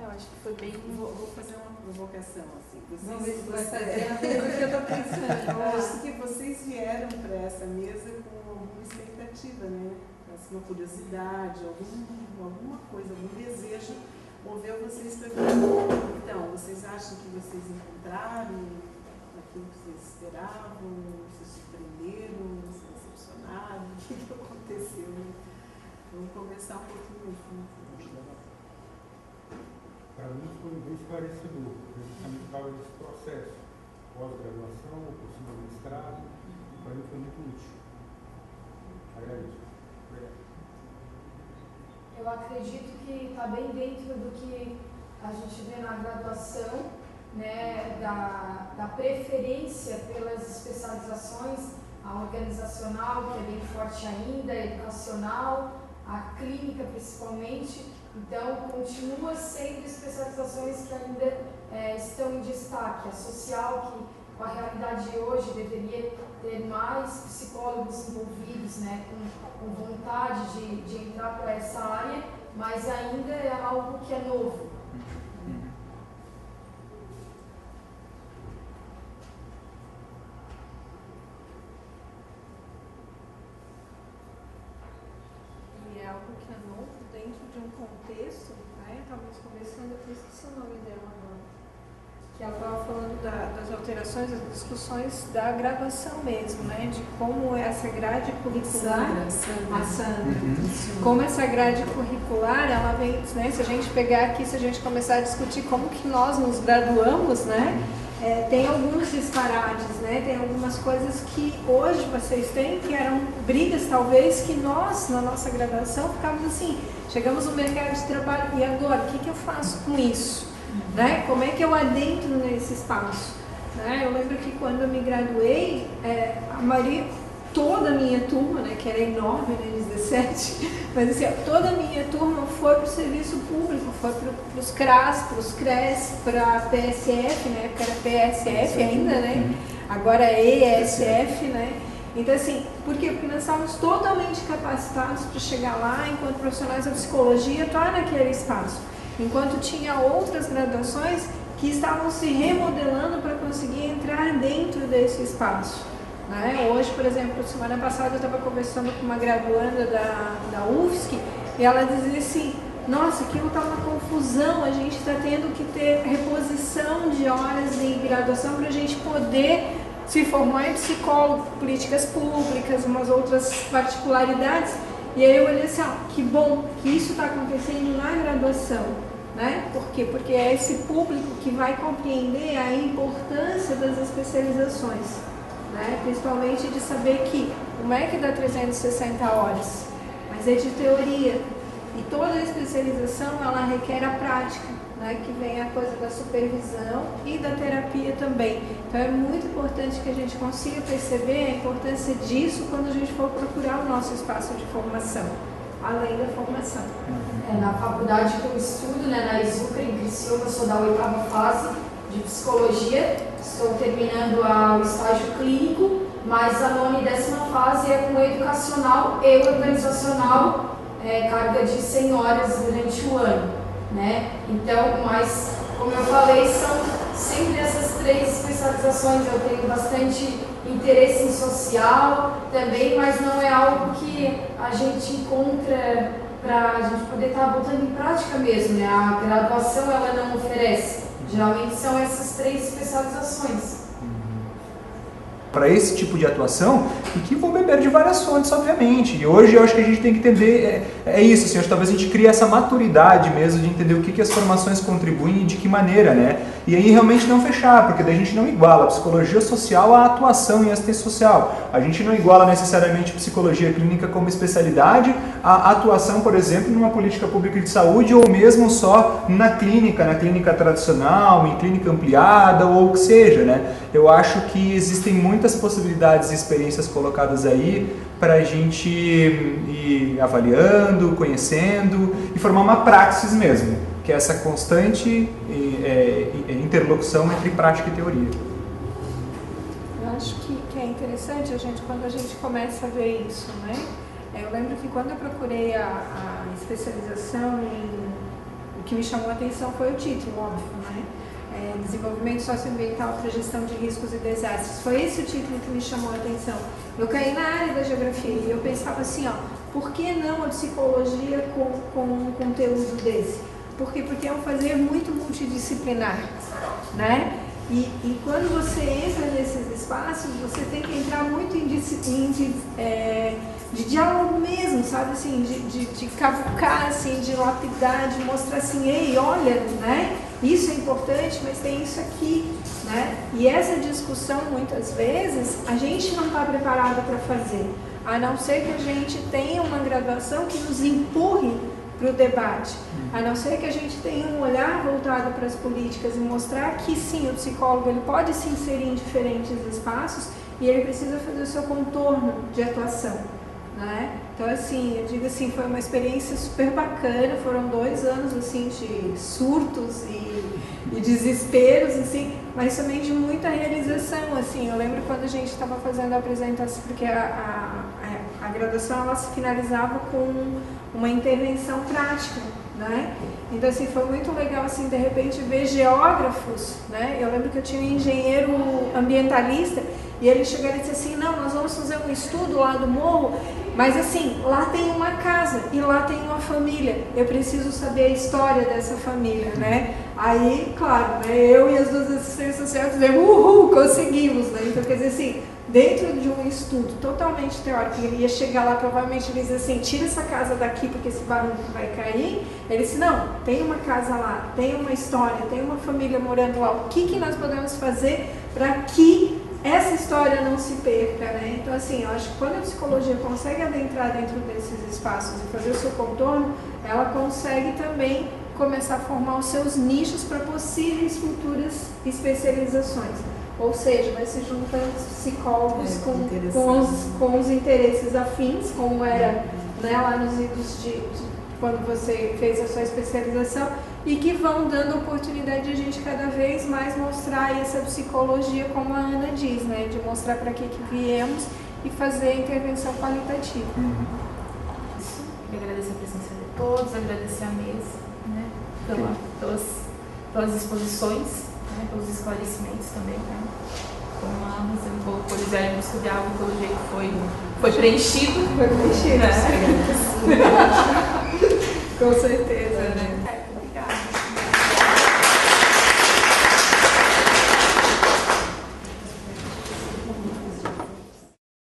Eu acho que foi bem... Vou fazer uma provocação, assim. Vamos ver se vai fazer a coisa que eu estou pensando. Eu acho que vocês vieram para essa mesa com alguma expectativa, né? Uma curiosidade, alguma coisa, algum desejo moveu vocês para vir. Então, vocês acham que vocês encontraram aquilo que vocês esperavam, se surpreenderam, se decepcionaram? O que aconteceu? Vamos conversar um pouquinho. Para mim foi bem esclarecedor, justamente por causa desse processo, pós-graduação, curso de mestrado, para mim foi muito útil. Agradeço. Eu acredito que está bem dentro do que a gente vê na graduação, né, da preferência pelas especializações, a organizacional, que é bem forte ainda, a educacional, a clínica principalmente. Então, continua sendo especializações que ainda estão em destaque. A social, que com a realidade de hoje deveria ter mais psicólogos envolvidos, né, com vontade de entrar para essa área, mas ainda é algo que é novo. E é algo que é novo dentro de um contexto, né? Estávamos conversando, eu esqueci o nome dela agora, que ela estava falando das alterações, das discussões da graduação mesmo, né? De como essa grade curricular, a Sandra, como essa grade curricular, ela vem, né? Se a gente pegar aqui, se a gente começar a discutir como que nós nos graduamos, né? Tem alguns disparates, né? Tem algumas coisas que hoje vocês têm que eram brigas talvez que nós, na nossa graduação, ficávamos assim, chegamos no mercado de trabalho e agora, o que eu faço com isso? Né? Como é que eu adentro nesse espaço? Né? Eu lembro que quando eu me graduei, a maioria, toda a minha turma, né, que era enorme, né, 17, mas assim, toda a minha turma foi para o serviço público, foi para os CRAS, para os CRES, para a PSF, né, porque era PSF ainda, né, agora é ESF, né. Então assim, por quê? Porque nós estávamos totalmente capacitados para chegar lá, enquanto profissionais da psicologia, estar naquele espaço. Enquanto tinha outras graduações que estavam se remodelando para conseguir entrar dentro desse espaço. Né? Hoje, por exemplo, semana passada eu estava conversando com uma graduanda da UFSC e ela dizia assim, nossa, aquilo está uma confusão, a gente está tendo que ter reposição de horas de graduação para a gente poder se formar em psicólogo, políticas públicas, umas outras particularidades. E aí eu olhei assim, que bom que isso está acontecendo na graduação, né? Por quê? Porque é esse público que vai compreender a importância das especializações, né? Principalmente de saber que o MEC dá 360 horas, mas é de teoria, E toda a especialização, ela requer a prática, né, que vem a coisa da supervisão e da terapia também. Então é muito importante que a gente consiga perceber a importância disso quando a gente for procurar o nosso espaço de formação, além da formação. Na faculdade que eu estudo, né, na Exucra, em Criciúma, eu sou da 8ª fase de psicologia, estou terminando o estágio clínico, mas a 9ª e 10ª fase é com educacional e organizacional, carga de 100 horas durante o ano, né? Então, mas como eu falei, são sempre essas 3 especializações. Eu tenho bastante interesse em social também, mas não é algo que a gente encontra para a gente poder estar botando em prática mesmo, né? A graduação ela não oferece. Geralmente são essas 3 especializações. Para esse tipo de atuação e que vão beber de várias fontes, obviamente. E hoje eu acho que a gente tem que entender, isso, assim, acho que talvez a gente crie essa maturidade mesmo de entender o que as formações contribuem e de que maneira, né? E aí realmente não fechar, porque daí a gente não iguala a psicologia social à atuação em assistência social. A gente não iguala necessariamente psicologia clínica como especialidade à atuação, por exemplo, numa política pública de saúde ou mesmo só na clínica tradicional, em clínica ampliada ou o que seja, né? Eu acho que existem muitas possibilidades e experiências colocadas aí para a gente ir avaliando, conhecendo e formar uma praxis mesmo, que é essa constante interlocução entre prática e teoria. Eu acho que é interessante quando a gente começa a ver isso, né? Eu lembro que quando eu procurei a especialização, o que me chamou a atenção foi o título, óbvio, né? Desenvolvimento socioambiental para gestão de riscos e desastres. Foi esse o título que me chamou a atenção. Eu caí na área da geografia e eu pensava assim, por que não a psicologia com um conteúdo desse? Por quê? Porque é um fazer muito multidisciplinar, né? E quando você entra nesses espaços, você tem que entrar muito de diálogo mesmo, sabe, assim, de cavucar, assim, de lapidar, de mostrar assim, ei, olha, né, isso é importante, mas tem isso aqui, né, e essa discussão, muitas vezes, a gente não está preparado para fazer, a não ser que a gente tenha uma graduação que nos empurre para o debate, a não ser que a gente tenha um olhar voltado para as políticas e mostrar que sim, o psicólogo ele pode se inserir em diferentes espaços e ele precisa fazer o seu contorno de atuação, né? Então assim, eu digo assim, foi uma experiência super bacana, foram 2 anos assim de surtos e desesperos assim, mas também de muita realização assim. Eu lembro quando a gente estava fazendo a apresentação, porque a graduação ela se finalizava com uma intervenção prática, né? Então assim, foi muito legal assim, de repente ver geógrafos, né? Eu lembro que eu tinha um engenheiro ambientalista e ele chegou e disse assim, não, nós vamos fazer um estudo lá do morro, mas assim, lá tem uma casa e lá tem uma família, eu preciso saber a história dessa família, né? Aí, claro, né, eu e as 2 assistentes sociais dizemos, conseguimos, né? Então quer dizer assim, dentro de um estudo totalmente teórico, ele ia chegar lá, provavelmente ele dizia assim, tira essa casa daqui porque esse barulho vai cair. Ele disse, não, tem uma casa lá, tem uma história, tem uma família morando lá, o que nós podemos fazer para que essa história não se perca, né? Então assim, eu acho que quando a psicologia consegue adentrar dentro desses espaços e fazer o seu contorno, ela consegue também começar a formar os seus nichos para possíveis futuras especializações. Ou seja, vai se juntando os psicólogos com os interesses afins, como era, né, lá nos idos de quando você fez a sua especialização, e que vão dando oportunidade de a gente cada vez mais mostrar essa psicologia, como a Ana diz, né, de mostrar para que viemos e fazer a intervenção qualitativa. Isso. Eu agradeço a presença de todos, agradecer a mesa, né, pelas exposições, né, pelos esclarecimentos também, né? Como a Rosane colocou, eles vieram em busca de algo, pelo jeito foi preenchido. Foi preenchido, né? com certeza, né?